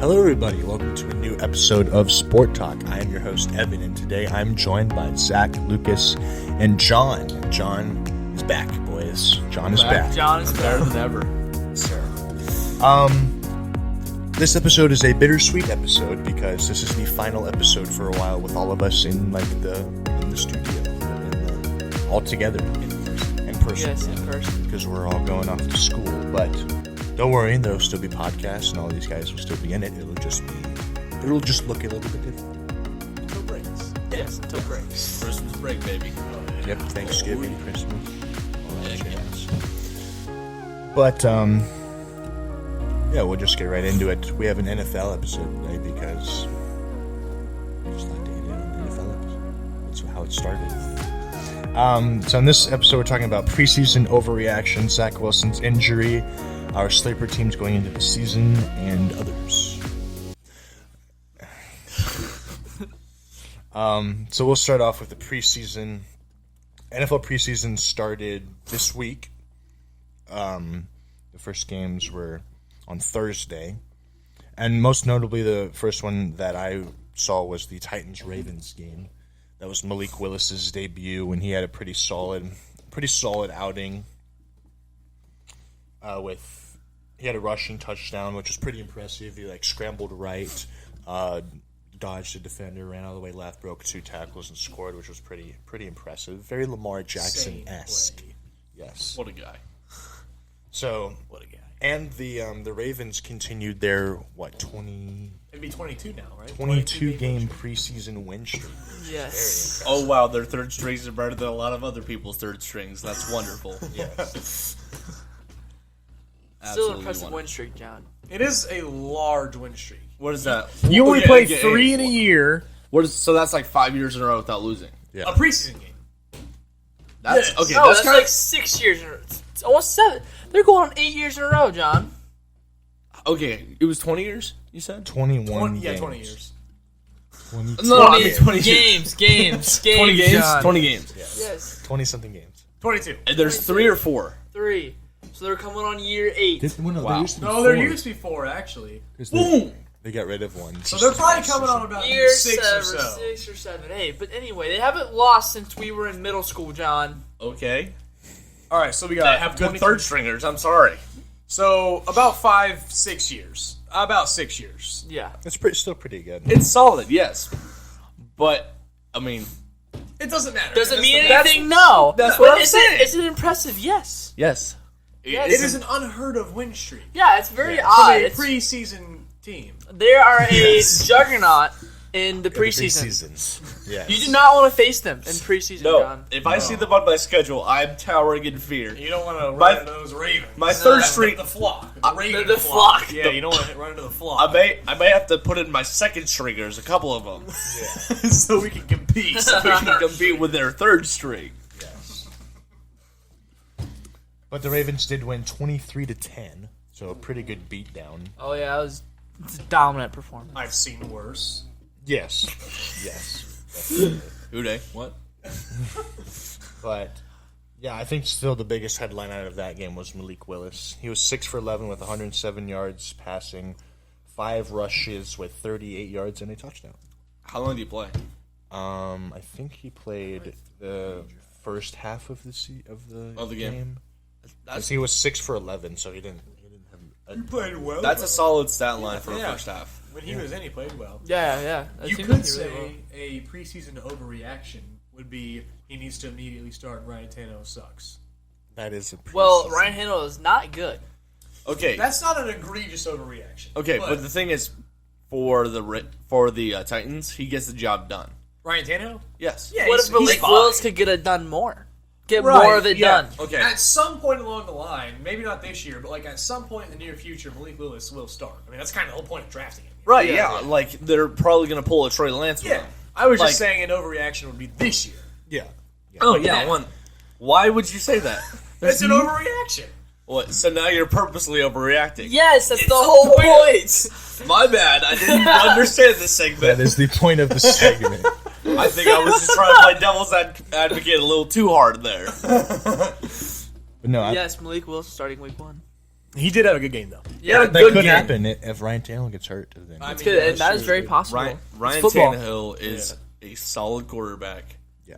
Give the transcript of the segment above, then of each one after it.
Hello everybody, welcome to a new episode of Sport Talk. I am your host Evan, and today I'm joined by Zach, Lucas, and John. John is back, boys. John is back. John is better than ever. Sir. This episode is a bittersweet episode because this is the final episode for a while with all of us in the studio, all together in person. Yes, in person. Because we're all going off to school, but don't worry, there'll still be podcasts and all these guys will still be in it. It'll just look a little bit different. Until breaks. Yes, until breaks. Christmas break, baby. Yep, Thanksgiving, Christmas, all that jazz. But yeah, we'll just get right into it. We have an NFL episode today because I just like to get in on the NFL episode. That's how it started. So in this episode, we're talking about preseason overreactions, Zach Wilson's injury, our sleeper teams going into the season, and others. So we'll start off with the preseason. NFL preseason started this week. The first games were on Thursday. And most notably, the first one that I saw was the Titans-Ravens game. That was Malik Willis's debut, and he had a pretty solid outing. He had a rushing touchdown, which was pretty impressive. He scrambled right, dodged a defender, ran all the way left, broke 2 tackles, and scored, which was pretty impressive. Very Lamar Jackson-esque. Yes. What a guy. So, What a guy. And the Ravens continued their It'd be 22 now, right? 22 game preseason win streak. Yes. Oh, wow, their third strings are better than a lot of other people's third strings. That's wonderful. Yes. Still an impressive win streak, John. It is a large win streak. What is that? You only play 3 in a year. So that's like 5 years in a row without losing. Yeah. A preseason game. That's Yes. okay. No, That's that's like 6 years in a row. It's almost 7. They're going on 8 years in a row, John. okay. It was 20 years. You said 21 Yeah, games. 20 years. 22. No, I mean 20 games. 20 games. John. 20 games. Yes, 20-something games. 22. And there's 3 or 4. 3. So they're coming on year 8. Wow. No, there used to be 4, actually. Boom. They got rid of one. So they're probably coming on about Year 6 or 7, so. 6 or 7, 8. But anyway, they haven't lost since we were in middle school, John. Okay. All right, so we They got have good 22 third stringers. I'm sorry. So about 5-6 years. About 6 years. Yeah. It's still pretty good. It's solid, yes. But I mean, It doesn't matter. Doesn't mean That's- anything, no. that's But what I'm is saying. Is it impressive? Yes. yes. Yes. It is an unheard of win streak. Yeah, it's very For odd. a It's, preseason team. they are a juggernaut in the preseason. Yes. You do not want to face them in preseason, No. John. If I see them on my schedule, I'm towering in fear. You don't want to My- run into those Ravens. my third That's string- The flock. the Raven flock. Yeah, you don't want to run into the flock. I may have to put in my second stringers, a couple of them, so we can compete. so we can compete with their third string. But the Ravens did win 23-10, so a pretty good beatdown. Oh yeah, it's a dominant performance. I've seen worse. Yes. Definitely. Uday, what? But yeah, I think still the biggest headline out of that game was Malik Willis. He was 6 for 11 with 107 yards passing, 5 rushes with 38 yards and a touchdown. How long do you play? I think he played the first half of the game. That's He was 6 for 11, so he didn't have. You played well. that's a solid stat line for the Yeah. first half. When he was in, he played well. Yeah. That You seems could like he say really will. a preseason overreaction would be he needs to immediately start Ryan Tannehill sucks. That is a Well, preseason. Ryan Tannehill is not good. Okay, That's not an egregious overreaction. okay, but the thing is, for the Titans, he gets the job done. Ryan Tannehill? Yes. Yeah, What if he's Malik fine. Willis could get it done more? Get Right, more of it yeah. done. Okay. At some point along the line, maybe not this year, but at some point in the near future, Malik Willis will start. I mean, that's kind of the whole point of drafting him. Right. Yeah. Yeah. Like they're probably gonna pull a Trey Lance. With Yeah. him. I was Like- just saying an overreaction would be this year. Yeah. Oh yeah. Why would you say that? It's an overreaction. What? So now you're purposely overreacting. Yes, that's the the whole point. My bad. I didn't understand this segment. That is the point of the segment. I think I was just trying to play devil's advocate a little too hard there. But no, Yes, Malik Willis starting week 1. He did have a good game though. Yeah, That good could game. happen if Ryan Tannehill gets hurt. Then. It's good, and that is very possible. Ryan It's football. Tannehill is a solid quarterback. Yeah.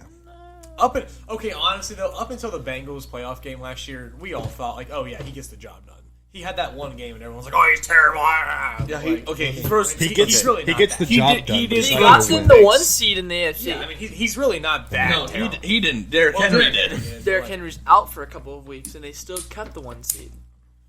Honestly though, up until the Bengals playoff game last year, we all thought like, oh yeah, he gets the job done. He had that one game, and everyone's like, "Oh, he's terrible." Yeah, he throws. He gets really he not gets the that job did- done. he but did- it's He not got gonna in win. the 1 seed in the AFC. Yeah, I mean, he's really not that No, terrible. he didn't. Derrick Henry did. Derrick Henry's out for a couple of weeks, and they still kept the 1 seed.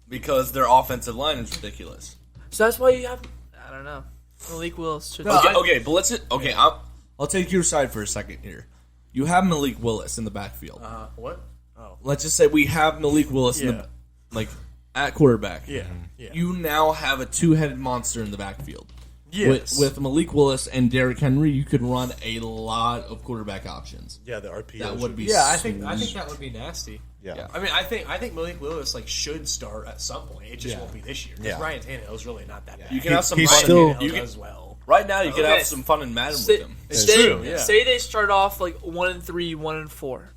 Because their offensive line is ridiculous. So that's why you have, I don't know, Malik Willis. Should Okay, but let's. Okay, I'll take your side for a second here. You have Malik Willis in the backfield. What? Oh, Let's just say we have Malik Willis in Yeah. the at quarterback. yeah. You now have a two-headed monster in the backfield. Yes. With Malik Willis and Derrick Henry, you could run a lot of quarterback options. Yeah, the RPOs. That would be I think that would be nasty. Yeah. I mean, I think Malik Willis should start at some point. It just won't be this year. Because Yeah. Ryan Tannehill's really not that bad. You can have some he's fun. still- you Tannehill can, does well. right now, you can Okay. have some fun in Madden Say, with him. true, yeah. say they start off 1-3, 1-4.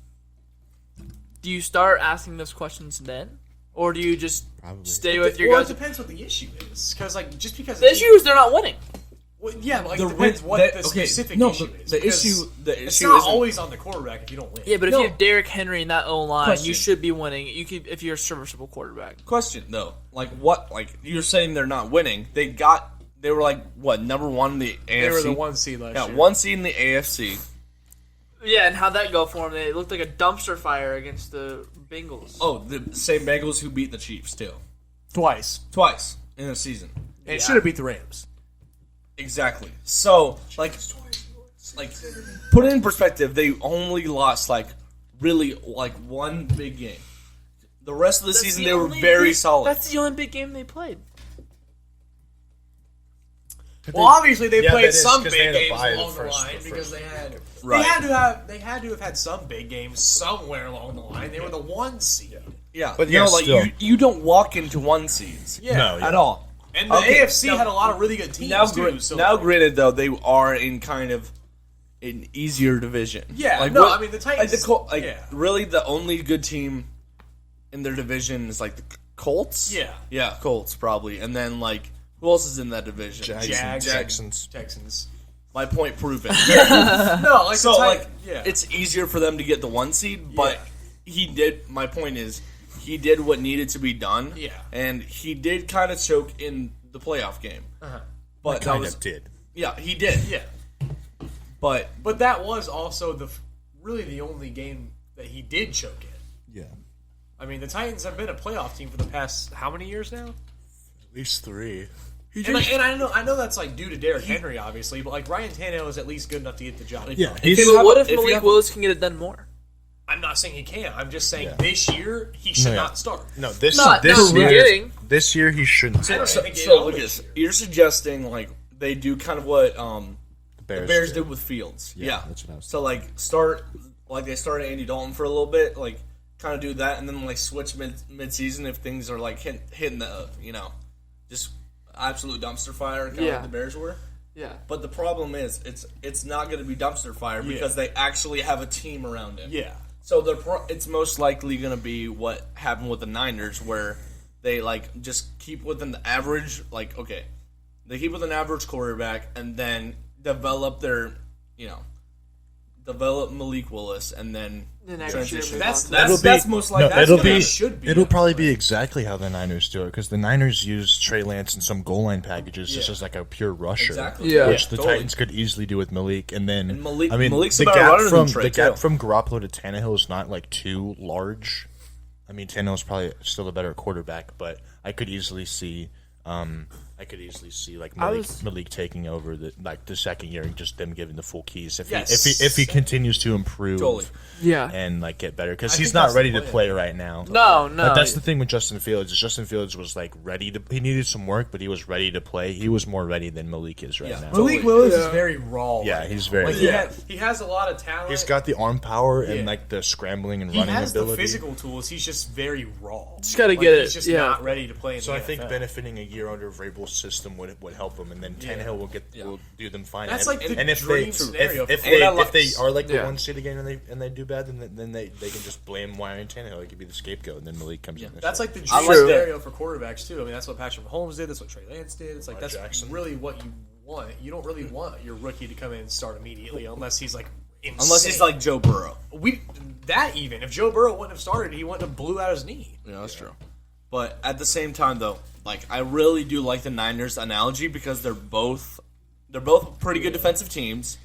Do you start asking those questions then? Or do you just Probably. stay with your Well, guys? it depends what the issue is. Because just because The issue is they're not winning. well, yeah, but The it depends win- what that- the okay, specific no, issue the- is. the because issue- the it's issue not isn't- always on the quarterback if you don't win. Yeah, but if No. you have Derrick Henry in that O-line, Question. you should be winning. You could, if you're a serviceable quarterback. Question though, you're saying they're not winning? They were number one in the AFC. they were the 1 seed last Yeah, year. 1 seed in the AFC. Yeah, and how'd that go for them? They looked like a dumpster fire against the Bengals. Oh, the same Bengals who beat the Chiefs too, twice. twice in a season. And should have beat the Rams. Exactly. So, put it in perspective, they only lost really one big game. The rest of the season they were very solid. That's the only big game they played. Well, obviously they Yeah, played that is, some 'cause big they had to games buy the along the first- line the because first- Right. they had to have had some big games somewhere along the line. They were the 1 seed. Yeah, But yeah, still. you don't walk into 1 seeds. Yeah. No, yeah. At all. And the Okay, AFC now- had a lot of really good teams Now, too. So granted though, they are in kind of an easier division. Yeah, no, I mean, the Titans- yeah. really the only good team in their division is the Colts. Yeah. Colts probably, and then who else is in that division? Jags, Texans. Texans. My point proven. No, So the Titans, yeah. it's easier for them to get the 1 seed, but he did. My point is, he did what needed to be done. Yeah. and he did kind of choke in the playoff game. But that Kind was of did. yeah, he did. yeah. But But that was also really the only game that he did choke in. Yeah. I mean, the Titans have been a playoff team for the past how many years now? At least 3. And I know that's due to Derrick Henry, obviously, but Ryan Tannehill is at least good enough to get the job. Yeah. Okay, He's, but what if if you Malik have- Willis can get it done more? I'm not saying he can't. I'm just saying Yeah. this year he should No, yeah. not start. no, this Not this no, year. beginning. This year he shouldn't. I don't start. think so he look at this this. year. You're suggesting they do kind of what The Bears did with Fields. Yeah, that's what I was So start they started Andy Dalton for a little bit, kind of do that, and then switch mid season if things are hitting the just absolute dumpster fire, kind of Yeah. like the Bears were. Yeah. But the problem is it's not going to be dumpster fire because they actually have a team around him. Yeah. So it's most likely going to be what happened with the Niners, where they just keep within the average. They keep with an average quarterback, and then develop develop Malik Willis, and then The next transition. year, That's most likely. that's it'll the way be. it should be. It'll probably be exactly how the Niners do it because the Niners use Trey Lance in some goal line packages just as a pure rusher. Exactly. Yeah. Which the Totally. Titans could easily do with Malik, and then And Malik- I mean, Malik's the a better gap runner than from Trey, the gap too. from Garoppolo to Tannehill is not too large. I mean, Tannehill's probably still a better quarterback, but I could easily see Malik taking over the second year and just them giving the full keys if he continues to improve Totally. Yeah. and get better because I he's think not that's the ready to plan. play right now. No. But that's the thing with Justin Fields. Is Justin Fields was ready to. He needed some work, but he was ready to play. He was more ready than Malik is right Yeah. now. Malik Willis is very raw. Yeah, right he's now. very. He has a lot of talent. He's got the arm power and Yeah. the scrambling and He running has ability. the physical tools. He's just very raw. Just gotta get it, He's just yeah. not ready to play in So the I think NFL. benefiting a year under Vrabel's system would help him, and then Tannehill will do them fine. That's and, the and if dream they scenario. if And I they like- are the Yeah. 1 seed again and they do bad, then they can just blame Ryan Tannehill. He could be the scapegoat, and then Malik comes in. That's like the I dream like that. scenario for quarterbacks too. I mean, that's what Patrick Mahomes did. That's what Trey Lance did. It's like that's Jackson. really what you want. You don't really want your rookie to come in and start immediately unless he's like insane. Unless he's like Joe Burrow. If Joe Burrow wouldn't have started, he wouldn't have blew out his knee. Yeah, that's true. But at the same time, though, like I really do like the Niners analogy because they're both pretty good defensive teams.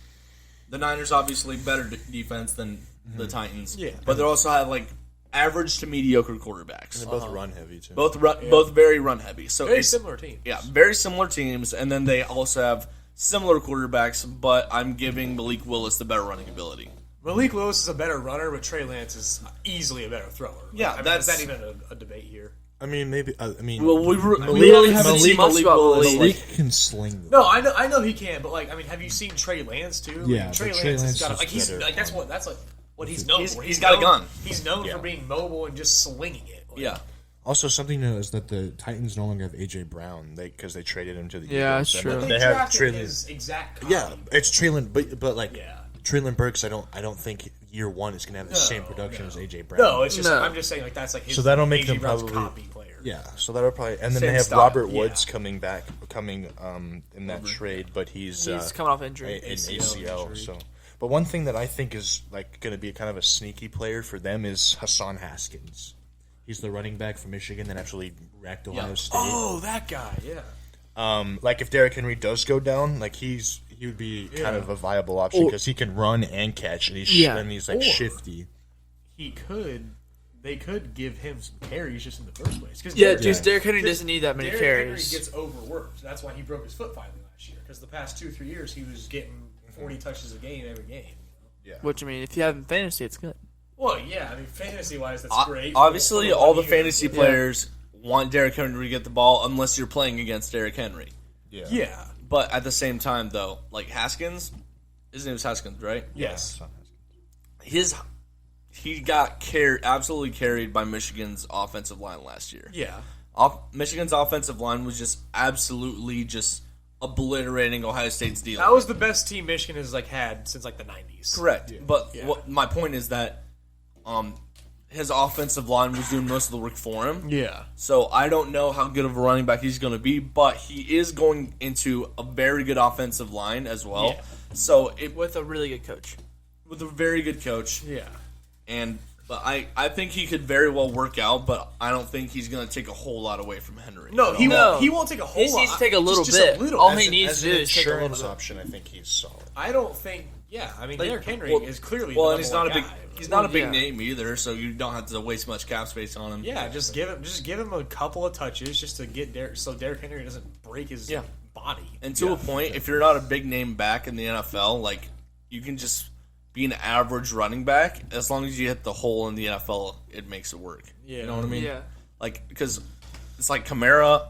The Niners obviously better defense than the Titans. Yeah. But they also have like average to mediocre quarterbacks. They're both run heavy too. Both very run heavy. So Very it's similar teams. Yeah, very similar teams, and then they also have similar quarterbacks. But I'm giving Malik Willis the better running ability. Malik Willis is a better runner, but Trey Lance is easily a better thrower. Yeah, I mean, that's- is that even a debate here? I mean, maybe. Well, we haven't Malik- seen Malik about Willis. Malik. Like, can sling. No, I know he can, but like, I mean, have you seen Trey Lance too? Yeah, Like, Trey but Lance Trey has Lance got is like he's better. like that's like what he's known for. he's got a gun. He's known Yeah. for being mobile and just slinging it. Like, yeah. Also, something to know is that the Titans no longer have AJ Brown because they traded him to the Yeah, Eagles. that's And true. They They have drafted Traylon. his exact copy. Yeah, it's Traylon, but like Yeah. Traylon Burks. I don't think year one is gonna have the same production as AJ Brown. No, it's just No. I'm just saying like that's like his So that'll make A.J. them Brown's probably- copy player. Yeah, so that'll probably, and then Same they have style. Robert Woods Yeah. coming in that trade, but he's coming off injury. an ACL. So, but one thing that I think is like going to be kind of a sneaky player for them is Hassan Haskins. He's the running back from Michigan that actually wrecked Ohio State. Oh, that guy. Yeah. Like if Derrick Henry does go down, like he would be kind of a viable option because he can run and catch, and he's like Or- shifty. They could give him some carries just in the first place. Cause Yeah, just Derrick Henry doesn't need that many Derrick Henry carries. gets overworked. That's why he broke his foot finally last year. Because the past 2-3 years he was getting 40 touches a game every game. Which, I mean, if you have in fantasy, it's good. Well, yeah, I mean, fantasy-wise, that's great. Obviously, For all the 1 year. fantasy players want Derrick Henry to get the ball unless you're playing against Derrick Henry. Yeah. But at the same time, though, like Haskins, his name is Haskins, right? Yes. He got absolutely carried by Michigan's offensive line last year. Yeah. Michigan's offensive line was just absolutely just obliterating Ohio State's deal. That was the best team Michigan has like had since like the 90s. correct. But my point is that his offensive line was doing most of the work for him. Yeah. So I don't know how good of a running back he's going to be, but he is going into a very good offensive line as well. Yeah. So With a really good coach. with a very good coach, Yeah. but I think he could very well work out, but I don't think he's going to take a whole lot away from Henry. No, he No. won't. He won't take a whole He lot. needs to take a little just bit. A little All bit. he needs As to an do is take a little insurance bit. option, I think he's solid. I don't think. Yeah, I mean, Derrick Henry is clearly. Well, the and he's number not a one big guy. he's not a big Yeah. name either, so you don't have to waste much cap space on him. Yeah, just give him a couple of touches just to get Derrick Henry doesn't break his body. And to a point, if you're not a big name back in the NFL, like you can just be an average running back as long as you hit the hole in the NFL, it makes it work. Yeah. You know what I mean? Yeah. Like because it's like Kamara,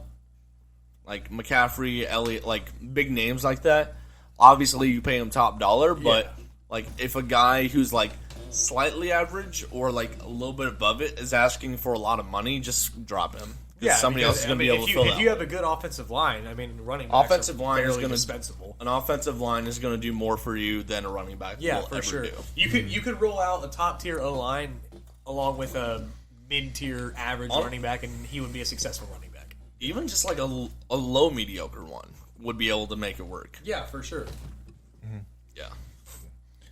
like McCaffrey, Elliott, like big names like that. Obviously, you pay him top dollar, but like if a guy who's like slightly average or like a little bit above it is asking for a lot of money, just drop him. Yeah, Somebody else is going to be able to fill if that. you have a good offensive line, I mean, running backs Offensive are line is fairly gonna- dispensable. An offensive line is going to do more for you than a running back Yeah, will for ever sure. do. You could roll out a top tier O line along with a mid tier average running back, and he would be a successful running back. Even just like a low mediocre one would be able to make it work. Yeah, for sure. Yeah.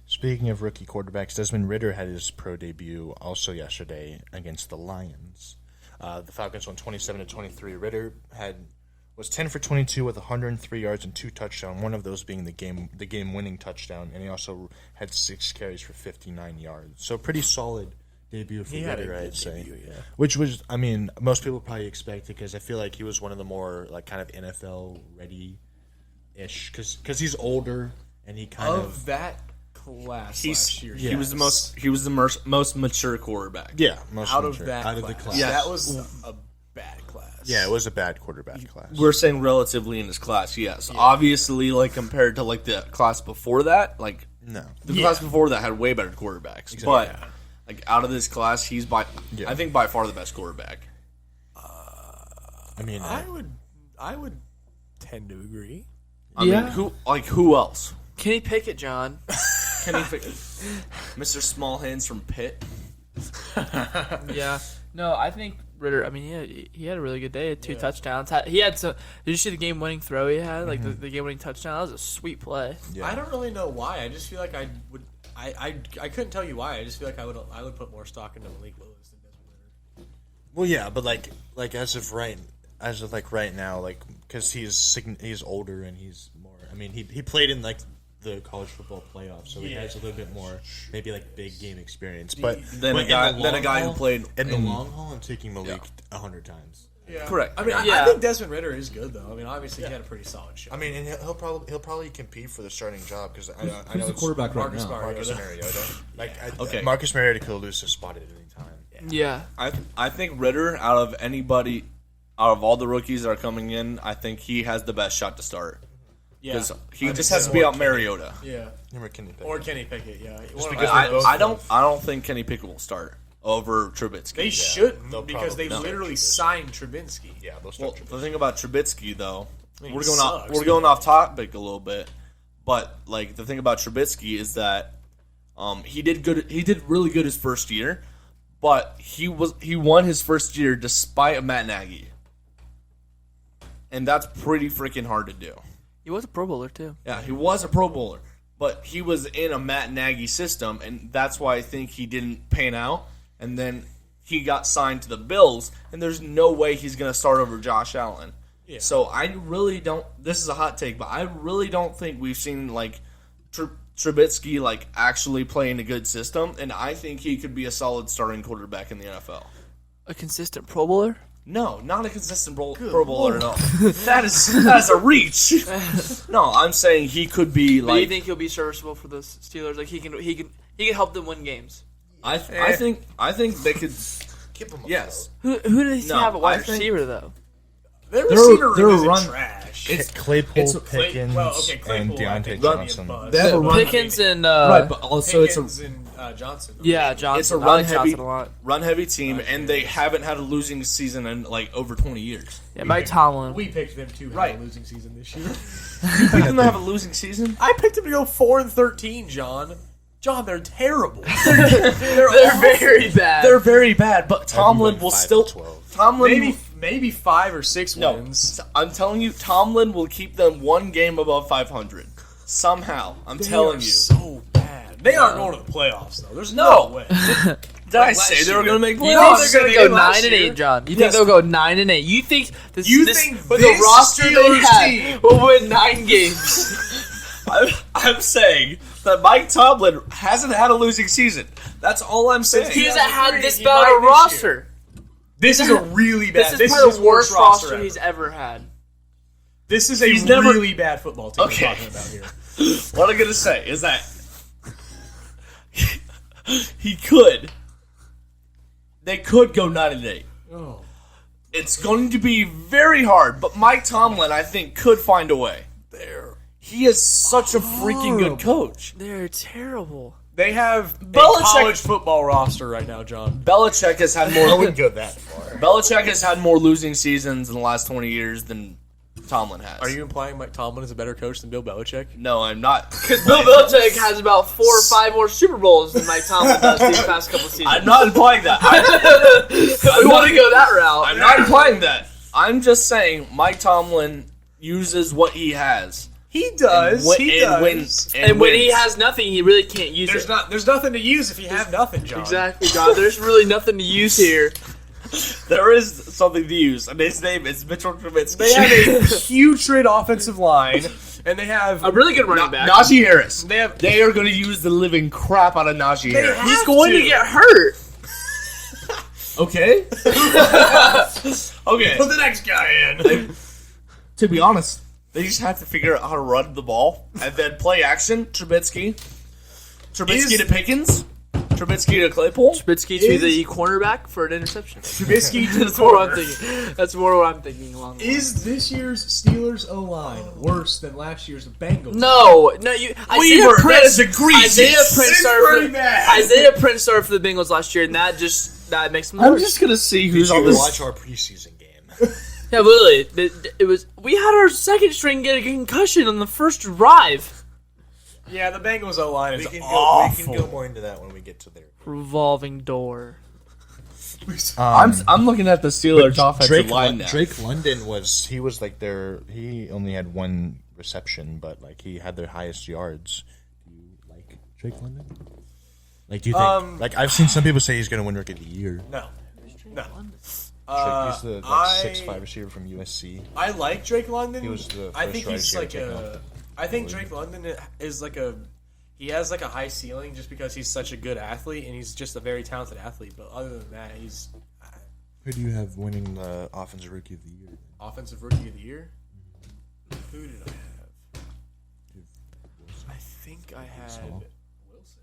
Speaking of rookie quarterbacks, Desmond Ridder had his pro debut also yesterday against the Lions. The Falcons won 27-23. Ridder was 10 for 22 with 103 yards and 2 touchdowns. One of those being the game winning touchdown, and he also had 6 carries for 59 yards. So pretty solid debut for Ridder, I'd say. Which was, I mean, most people probably expected because I feel like he was one of the more like kind of NFL ready-ish because he's older and he kind of that class last year, He was the most mature quarterback. most out of mature, that out of the class. class. Yeah. That was a bad class. Yeah, it was a bad quarterback class. We're saying relatively in his class, yes. Obviously, like compared to like the class before that, like No. the class before that had way better quarterbacks. But like out of this class, he's I think by far the best quarterback. I mean, I would tend to agree. I mean, who else? Kenny Pickett, John. Kenny Pickett. Mr. Small Hands from Pitt. Yeah. No, I think Ritter. I mean, he had a really good day. He had 2 touchdowns. He had some. Did you see the game-winning throw he had? Like the game-winning touchdown. That was a sweet play. Yeah. I don't really know why. I just feel like I would. I couldn't tell you why. I just feel like I would put more stock into Malik Willis than Desmond Ritter. Well, yeah, but like as of right now, like because he's older and he's more. I mean, he played in like the college football playoffs, so he has a little bit more maybe like big game experience. But Then a guy who played in the long haul, I'm taking Malik 100 times. Yeah. Correct. I mean, I think Desmond Ritter is good though. I mean, obviously he had a pretty solid show. I mean, and he'll probably compete for the starting job because I know Who's the quarterback right now? Marcus Mariota. Okay. Marcus Mariota could lose his spot at any time. Yeah. I think Ritter, out of all the rookies that are coming in, I think he has the best shot to start. Yeah. Because he just has to be out Mariota. Yeah. Kenny Pickett. Or Kenny Pickett. Yeah. I don't think Kenny Pickett will start over Trubisky. They shouldn't they'll because they probably literally start signed Trubinsky. Yeah, they'll Well, start the thing about Trubisky, though, mean, we're he going sucks, off topic a little bit, but like the thing about Trubisky is that he did good. He did really good his first year, but he won his first year despite a Matt Nagy, and that's pretty freaking hard to do. He was a Pro Bowler too. Yeah, he was a Pro Bowler, but he was in a Matt Nagy system, and that's why I think he didn't pan out. And then he got signed to the Bills, and there's no way he's going to start over Josh Allen. Yeah. So I really don't. This is a hot take, but I really don't think we've seen like Trubisky like actually playing a good system, and I think he could be a solid starting quarterback in the NFL. A consistent Pro Bowler. No, not a consistent Pro Bowler at all. That is a reach. No, I'm saying he could be But like. you think he'll be serviceable for the Steelers? Like he can help them win games. I think they could. Keep him Yes. Who do they No, have at wide I think- receiver though? Their receiver they're room is run- trash. Claypool, Pickens, Claypool, and I Deontay think, Johnson. Buzz. They have a run. Pickens and Right, but also Pickens and Johnson. yeah, Johnson. It's a I run like heavy, Johnson a lot. team, and they haven't had a losing season in like over 20 years. Yeah, Mike Tomlin. We picked them to have Right. a losing season this year. You think they have a losing season? I picked them to go 4-13, John. John, they're terrible. They're very bad. They're very bad, but Tomlin went will 5 still. and 12. Tomlin, Maybe 5 or 6 no, wins. I'm telling you, Tomlin will keep them one game above 500 somehow. I'm They telling are you. so bad. They aren't going to the playoffs though. There's No. no way. Did I say they were going to make You playoffs? think they're they gonna did go last 9-8, year. John? You Yes. think they'll go 9-8? You think with the this roster they Steelers have team- will win 9 games? I'm saying that Mike Tomlin hasn't had a losing season. That's all I'm saying. He hasn't had this He bad might of a this roster. This is a really bad. This is probably his the worst roster ever. he's ever had. This is a He's never- really bad football team Okay. we're talking about here. What I'm going to say is that he could. They could go 9-8. Oh. It's going to be very hard, but Mike Tomlin, I think, could find a way. He is such a freaking good coach. They're terrible. They have a Belichick- college football roster right now, John. Belichick has had I more. wouldn't go that far. Belichick has had more losing seasons in the last 20 years than Tomlin has. Are you implying Mike Tomlin is a better coach than Bill Belichick? No, I'm not. Because Bill Belichick has about 4 or 5 more Super Bowls than Mike Tomlin does these past couple seasons. I'm not implying that. I want to go that route. I'm not implying that. I'm just saying Mike Tomlin uses what he has. He does. And when he has nothing, he really can't use it. There's nothing to use if you have nothing, John. Exactly, John. There's really nothing to use here. There is something to use, and his name is Mitchell Trubisky. They have a putrid offensive line, and they have A really good running back. Najee Harris. They are going to use the living crap out of Najee Harris. He's going to get hurt. Okay. Okay. put the next guy in. To be honest, they just have to figure out how to run the ball and then play action. Trubisky to Pickens. Trubisky to Claypool. Trubisky to the cornerback for an interception. Trubisky to the That's more what I'm corner. thinking. That's more what I'm thinking along the line. Is this year's Steelers O-line worse than last year's Bengals? No. Weaver, that is egregious. Isaiah Prince started for the Bengals last year, and that makes them I'm worse. just gonna see who's Did on you this. watch our preseason game? Yeah, literally. It was. We had our second string get a concussion on the first drive. Yeah, the Bengals O-line is We can awful. go more into that when we get to there. Revolving door. I'm looking at the Steelers' offensive line now. Drake London was like he only had one reception, but like he had their highest yards. Do you like Drake London? Like, do you think? Like, I've seen some people say he's going to win Rookie of the Year. No. He's the 6'5" receiver from USC. I like Drake London. He was the I first think wide he's receiver like taken a. off. I think Drake London is like a. He has like a high ceiling just because he's such a good athlete and he's just a very talented athlete. But other than that, he's Who do you have winning the Offensive Rookie of the Year? offensive rookie of the year. Who did I have? I think I had Wilson.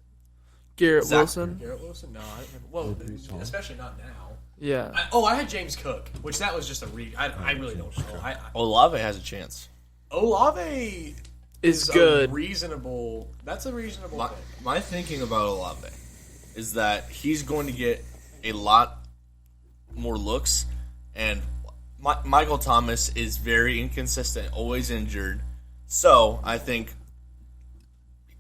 Garrett Wilson. Garrett Wilson? No, I didn't have, well, especially not now. Yeah. I had James Cook, which that was just a read. I really don't know. Olave has a chance. Olave is good. That's a reasonable thing. My thinking about Olave is that he's going to get a lot more looks, and Michael Thomas is very inconsistent, always injured. So I think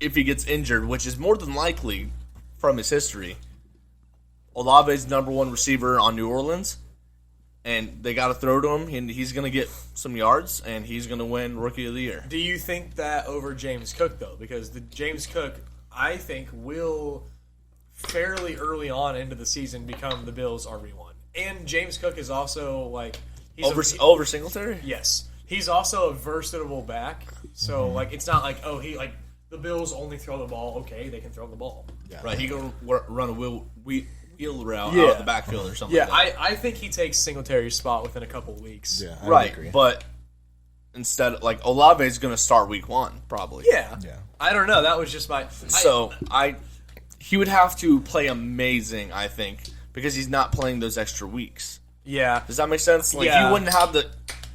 if he gets injured, which is more than likely from his history, Olave's number one receiver on New Orleans, and they got to throw to him, and he's going to get some yards, and he's going to win Rookie of the Year. Do you think that over James Cook, though? Because the James Cook, I think, will fairly early on into the season become the Bills' RB1. And James Cook is also, like... Over Singletary? Yes. He's also a versatile back. So, like, it's not like, the Bills only throw the ball. Okay, they can throw the ball. Yeah. Right, he can run a wheel route out of the backfield or something like that. I think he takes Singletary's spot within a couple weeks. Yeah, I right, agree. but instead, like, Olave is going to start week 1, probably. Yeah. I don't know. That was just my... He would have to play amazing, I think, because he's not playing those extra weeks. Yeah. Does that make sense? Like, he wouldn't have the...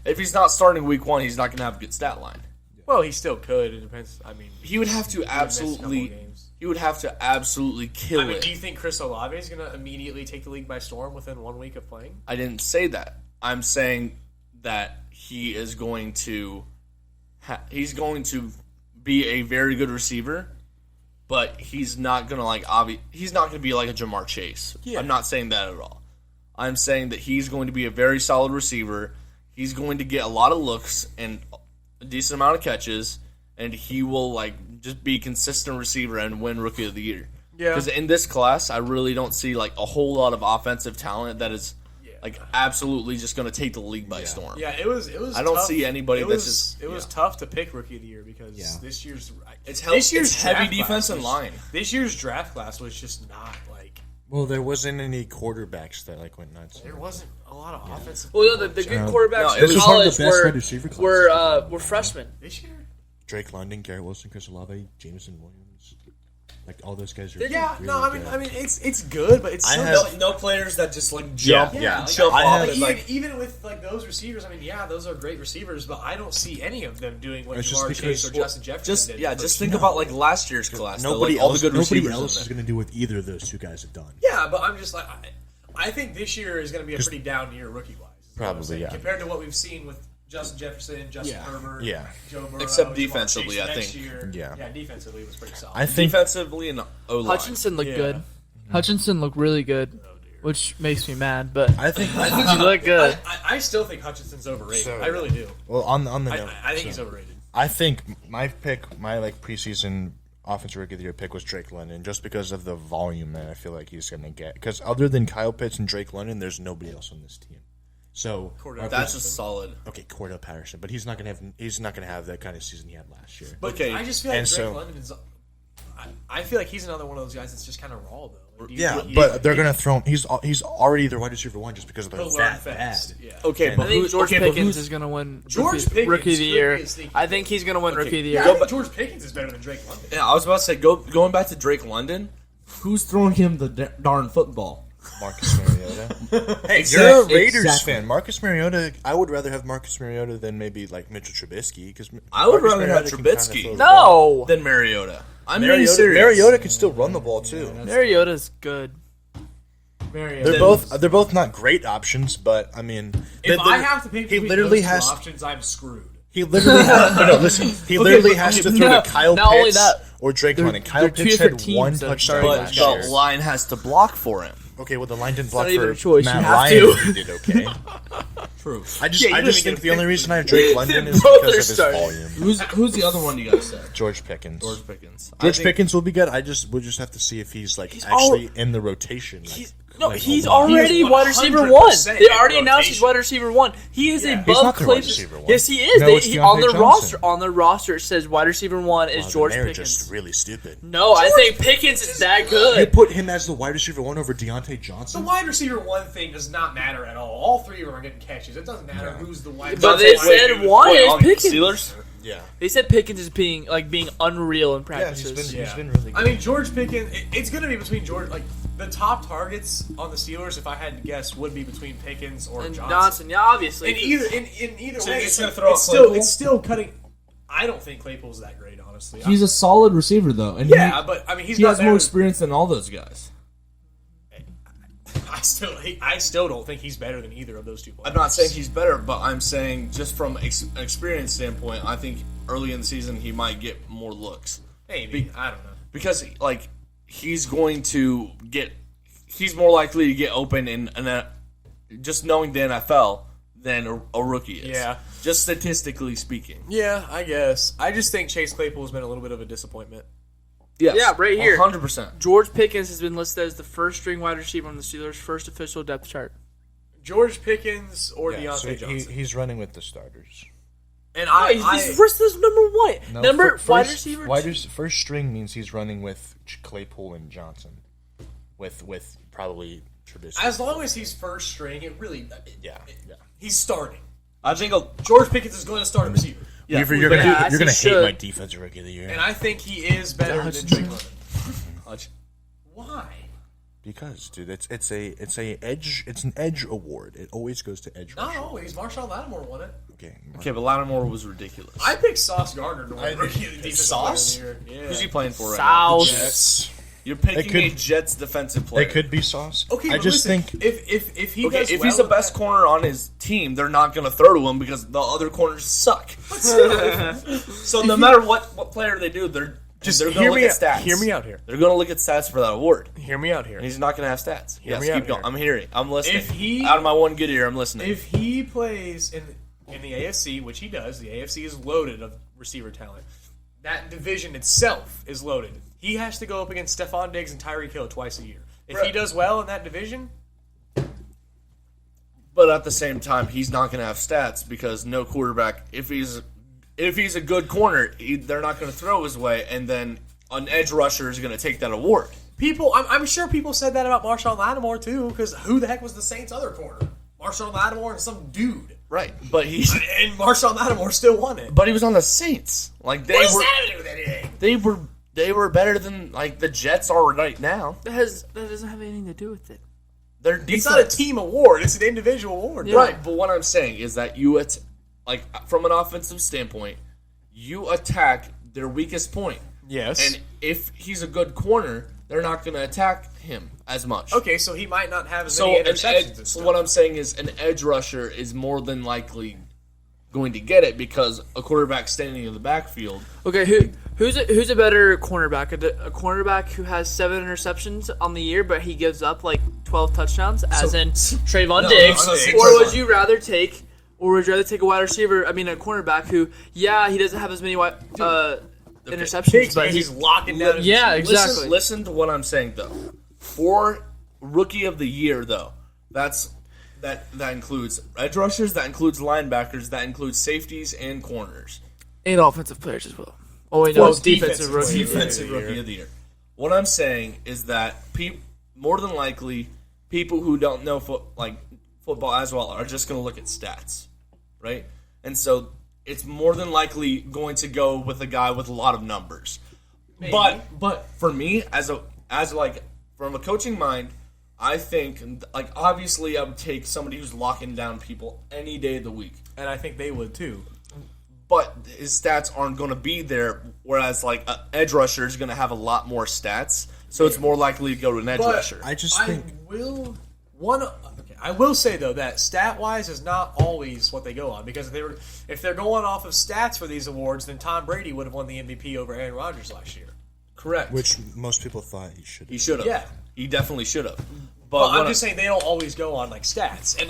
If he's not starting week 1, he's not going to have a good stat line. Well, he still could. It depends. I mean... He would have to absolutely... He would have to absolutely kill it. Do you think Chris Olave is going to immediately take the league by storm within 1 week of playing? I didn't say that. I'm saying that he is going to... he's going to be a very good receiver, but he's not going to, he's not going to be like a Jamar Chase. Yeah. I'm not saying that at all. I'm saying that he's going to be a very solid receiver. He's going to get a lot of looks and a decent amount of catches, and he will, just be a consistent receiver and win Rookie of the Year. Yeah. Because in this class, I really don't see, a whole lot of offensive talent that is, absolutely just going to take the league by storm. Yeah, it was I don't see anybody that's just... It was tough to pick Rookie of the Year because this year's... It's heavy defensive line. This year's draft class was just not, Well, there wasn't any quarterbacks that went nuts. There wasn't a lot of offensive... Well, the good quarterbacks in college were freshmen. This year? Drake London, Garrett Wilson, Chris Olave, Jameson Williams. All those guys are really I mean, it's good, but it's still... no players that just, jump. Jump off. Even with, those receivers, I mean, those are great receivers, but I don't see any of them doing what Jamar Chase or Justin Jefferson did. Just think about, last year's class. Nobody all the good nobody receivers else is going to do what either of those two guys have done. Yeah, but I'm just I think this year is going to be a pretty down year rookie-wise. Probably, yeah. Compared to what we've seen with Justin Jefferson, Justin Herbert, Joe Burrow. Except defensively, I think. Yeah, defensively it was pretty solid. I think defensively and O-line. Hutchinson looked good. Hutchinson looked really good, which makes me mad, but I think he looked good. I still think Hutchinson's overrated. I really do. Well, on the note, I think he's overrated. I think my preseason offensive rookie of the year pick was Drake London, just because of the volume that I feel like he's going to get. Because other than Kyle Pitts and Drake London, there's nobody else on this team. So that's a solid. Okay, Cordell Patterson, but he's not gonna have that kind of season he had last year. But I just feel like Drake London is. I feel like he's another one of those guys that's just kind of raw though. But they're gonna throw him. He's already their wide receiver 1 just because of that bad. Yeah. Okay, I think George Pickens is gonna win Rookie of the Year. I think he's gonna win Rookie of the Year. I think George Pickens is better than Drake London. Yeah, I was about to say going back to Drake London. Who's throwing him the darn football? Marcus Mariota. Hey, you're a Raiders fan. Marcus Mariota, I would rather have Marcus Mariota than maybe Mitchell Trubisky. Because I would rather have Trubisky than Mariota. I'm really serious. Mariota can still run the ball too. Mariota's good. They're both not great options, but I mean, if I have to pick between those two options, I'm screwed. He literally has, He literally has to throw to Kyle Pitts or Drake London. Kyle they're two Pitts different had one teams that touchdown started But last the year. line has to block for him. Okay, well the line didn't block not even for a choice. Matt You have Ryan. to. He did okay. True. I just you didn't think get the only reason I have Drake London is Both because are of his starting. volume. Who's the other one you guys said? George Pickens. George Pickens. George Pickens will be good. We'll just have to see if he's actually in the rotation. He's a lot. already He is wide receiver 100% one. They already in announced he's rotation. wide receiver one. He is Yeah. above He's not the wide Clay. receiver one. Yes, he is. No, it's On Deontay the Johnson. roster, it says wide receiver one is George They're Pickens. just really stupid. No, I think Pickens is that You good. put him as the wide receiver one over Deontay Johnson. The wide receiver one thing does not matter at all. All three of them are getting catches. It doesn't matter who's the wide But receiver. they said one is on the Pickens. Steelers? Yeah, They said Pickens is being unreal in yeah, practices. he's been really good. I mean, George Pickens. It's going to be between George. Like the top targets on the Steelers, if I had to guess, would be between Pickens or And Johnson. Johnson, yeah, obviously. In either So way, you're it's, gonna throw out it's still cutting. I don't think Claypool's that great, honestly. He's a solid receiver though, and yeah, but I mean, he's he not has better more than- experience than all those guys. I still don't think he's better than either of those two players. I'm not saying he's better, but I'm saying just from experience standpoint, I think early in the season he might get more looks. Maybe I don't know. Because he's more likely to get open in just knowing the NFL than a rookie is. Yeah. Just statistically speaking. Yeah, I guess. I just think Chase Claypool has been a little bit of a disappointment. Yes. Yeah, right here. 100%. George Pickens has been listed as the first string wide receiver on the Steelers' first official depth chart. George Pickens or Yeah, so Deontay Johnson. he's running with the starters. And He's first as number one. No, number wide first, receiver. first string means he's running with Claypool and Johnson, with probably Trubisky. as long as he's first string, it really yeah. he's starting. I think George Pickens is going to start a receiver, You're Yeah, gonna as he hate should. my defensive rookie of the year and I think he is better than Drake London. Why? because, dude, it's an edge award. It always goes to edge. Not rusher. always. Marshawn Lattimore won it. Okay, Okay, but Lattimore was ridiculous. I picked Sauce Gardner to win Rookie of the Defensive Sauce? Player of the Year. Who's he playing for right South. Jets. now? You're picking They a could- Jets defensive player. It could be Sauce. Okay, I but just listen, think if he Okay, does if well he's the with best that- corner on his team, they're not going to throw to him because the other corners suck. So no matter what player they do, they're going to hear look me at out. stats. Hear me out here. They're going to look at stats for that award. Hear me out here. And he's not going to have stats. Yes, me out keep going. here. I'm hearing. I'm listening. If he- out of my one good ear, I'm listening. If he plays in the AFC, which he does, the AFC is loaded of receiver talent. That division itself is loaded. He has to go up against Stephon Diggs and Tyreek Hill twice a year. If he Right. does well in that division, But at the same time, he's not going to have stats because no quarterback. If he's a good corner, they're not going to throw his way, and then an edge rusher is going to take that award. I'm sure people said that about Marshawn Lattimore too, because who the heck was the Saints' other corner? Marshawn Lattimore and some dude. Right, but And Marshawn Lattimore still won it. he was on the Saints. Like they What does were, that have to do with anything? they were better than like the Jets are right now. That doesn't have anything to do with it. Their It's not a defense- team award. It's an individual award. Yeah. Right, but what I'm saying is that from an offensive standpoint, you attack their weakest point. Yes. And if he's a good corner, they're not going to attack him as much. Okay, so he might not have as So, many interceptions. and so stuff. what I'm saying is an edge rusher is more than likely going to get it because a quarterback standing in the backfield. Okay, who's a better cornerback? A cornerback who has 7 interceptions on the year, but he gives up like 12 touchdowns, as in Trayvon Diggs, no, no, or would you rather take a wide receiver? I mean, a cornerback who, he doesn't have as many interceptions, but he's locking down. his yeah, receiver. exactly. Listen to what I'm saying though. For rookie of the year though, that includes edge rushers, that includes linebackers, that includes safeties and corners. and offensive players as well. Oh, wait, no, it's defensive defensive rookie. Defensive rookie of the year. What I'm saying is that more than likely people who don't know football as well are just going to look at stats, right? And so it's more than likely going to go with a guy with a lot of numbers. But for me, from a coaching mind, I think obviously I would take somebody who's locking down people any day of the week. And I think they would too. But his stats aren't going to be there, whereas an edge rusher is going to have a lot more stats, so it's more likely to go to an edge rusher. I just think I will say though that stat wise is not always what they go on, because if they're going off of stats for these awards, then Tom Brady would have won the MVP over Aaron Rodgers last year. Correct. which most people thought he should. He should have. Yeah. He definitely should have. But But I'm just saying they don't always go on like stats. And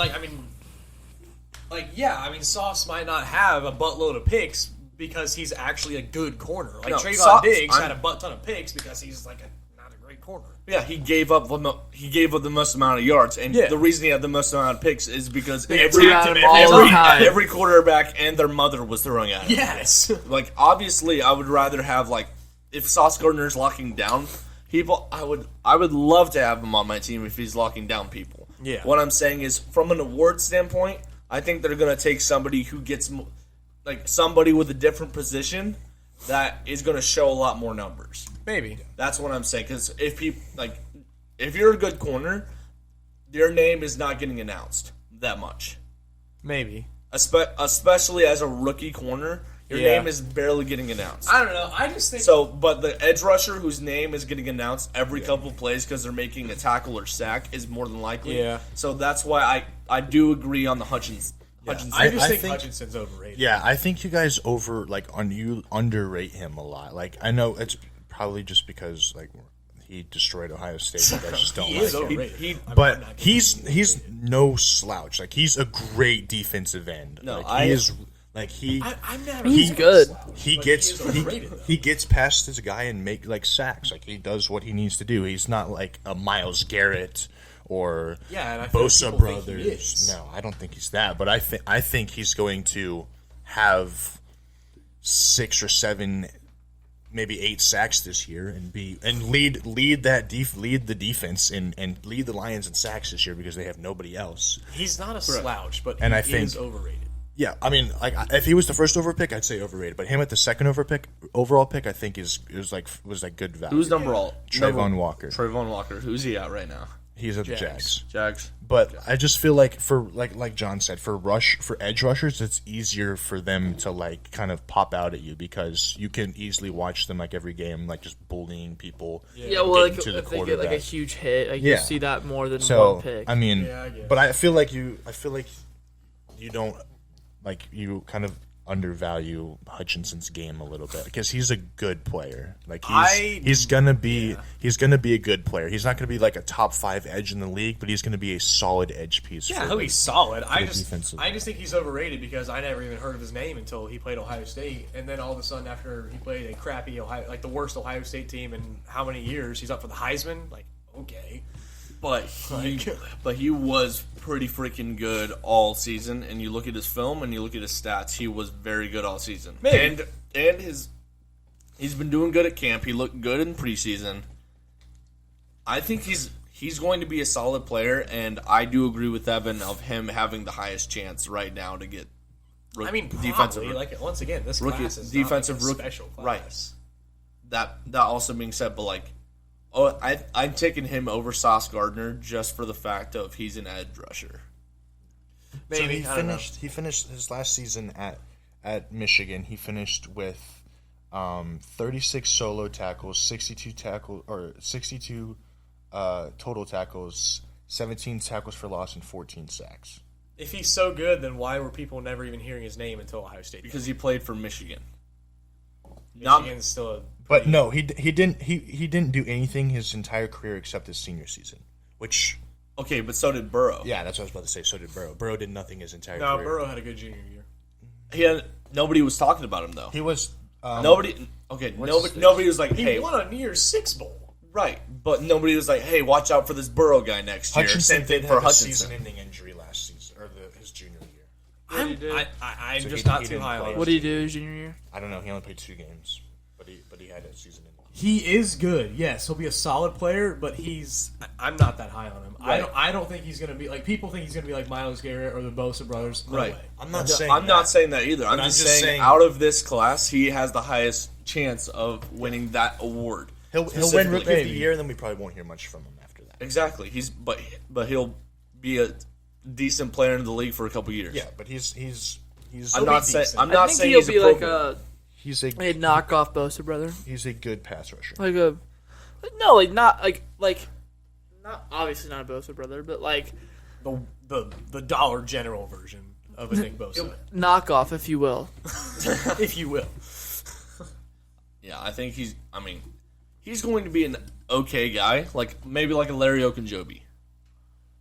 Sauce might not have a buttload of picks because he's actually a good corner. Like No, Trayvon Sauce- Diggs I'm- had a butt ton of picks because he's like not a great corner. yeah, he gave up the most amount of yards, and Yeah. the reason he had the most amount of picks is because They every attacked him all every the time. time. every quarterback and their mother was throwing at him. Yes. Like, obviously, I would rather have, like, if Sauce Gardner's locking down people, I would love to have him on my team if he's locking down people. Yeah. What I'm saying is, from an award standpoint, I think they're going to take somebody who gets, like, somebody with a different position that is going to show a lot more numbers. Maybe. That's what I'm saying. Because if you're a good corner, your name is not getting announced that much. Maybe. Especially as a rookie corner, your Yeah. name is barely getting announced. I don't know. I just think So, but the edge rusher whose name is getting announced every couple plays because they're making a tackle or sack is more than likely. Yeah. So that's why I do agree on the Hutchinson. I just I think think- Hutchinson's overrated. Yeah, I think you guys you underrate him a lot. Like, I know it's probably just because like he destroyed Ohio State. You guys just don't He like is him. overrated. But he's no slouch. Like, he's a great defensive end. No, like, I'm not. He's good. he But gets he is overrated, though. he gets past his guy and make like sacks. Like, he does what he needs to do. He's not like a Myles Garrett or Yeah, and I feel like Bosa people think he brothers. is. No, I don't think he's that. But I think he's going to have 6 or 7, maybe 8 sacks this year and lead the defense and lead the Lions in sacks this year because they have nobody else. He's not a slouch, but And he I think- is overrated. Yeah, I mean, like, if he was the first over pick, I'd say overrated. But him at the second overall pick, I think was like good value. Who's number all? Trayvon Walker. Trayvon Walker. Who's he at right now? He's at the Jags. Jags. Jags. But I just feel like for like John said, for edge rushers, it's easier for them to like kind of pop out at you because you can easily watch them like every game, like just bullying people. Yeah, well, like getting to the if they get like a quarterback. huge hit, like Yeah. you see that more than So one pick. I mean, Yeah, I guess. but I feel like you don't like you kind of undervalue Hutchinson's game a little bit because he's a good player. Like he's gonna be a good player. He's not gonna be like a top 5 edge in the league, but he's gonna be a solid edge piece. Yeah, for he'll the- be solid. I the defensive. just think he's overrated because I never even heard of his name until he played Ohio State, and then all of a sudden after he played a crappy the worst Ohio State team in how many years, he's up for the Heisman. Like, okay, But he was pretty freaking good all season. And you look at his film and you look at his stats, he was very good all season. Maybe. And he's been doing good at camp. He looked good in preseason. I think he's going to be a solid player, and I do agree with Evan of him having the highest chance right now to get. I mean, defensive probably, like once again, this rookie class is defensive not like a rookie special class. right. That also being said, but like, I'm taking him over Sauce Gardner just for the fact of he's an edge rusher. Maybe So I don't know. he finished his last season at Michigan. He finished with 36 solo tackles, 62 total tackles, 17 tackles for loss, and 14 sacks. If he's so good, then why were people never even hearing his name until Ohio State? Because he played for Michigan. Michigan's still a But no, he didn't do anything his entire career except his senior season. Which, Okay, but so did Burrow. yeah, that's what I was about to say. So did Burrow. Burrow did nothing his entire no. career. Nobody was talking about him though. He was Nobody was like, He hey, won a near Six Bowl. right, but nobody was like, hey, watch out for this Burrow guy next year. Hutchinson Same thing did for have a Hutchinson. season-ending injury last season or his junior year. I'm So just he not too didn't high play. on him. What do you do his junior year? I don't know. He only played 2 games, but he had a season-ending. He is good. Yes, he'll be a solid player, but I'm not that high on him. Right. I don't think he's going to be like people think he's going to be like Myles Garrett or the Bosa brothers. No Right. way. I'm not saying that either. I'm just saying out of this class, he has the highest chance of winning that award. He'll win Specifically. Rookie of the Year, and then we probably won't hear much from him after that. Exactly. But he'll be a decent player in the league for a couple years. Yeah, but he's I'm not saying decent. I'm I not think saying he'll he's be like appropriate. he's a a knockoff Bosa brother. he's a good pass rusher. Like a no, like not like not obviously not a Bosa brother, but like The Dollar General version of a Nick Bosa, knockoff, if you will. if you will. Yeah, I think he's. I mean, he's going to be an okay guy, like maybe like a Larry Ogunjobi.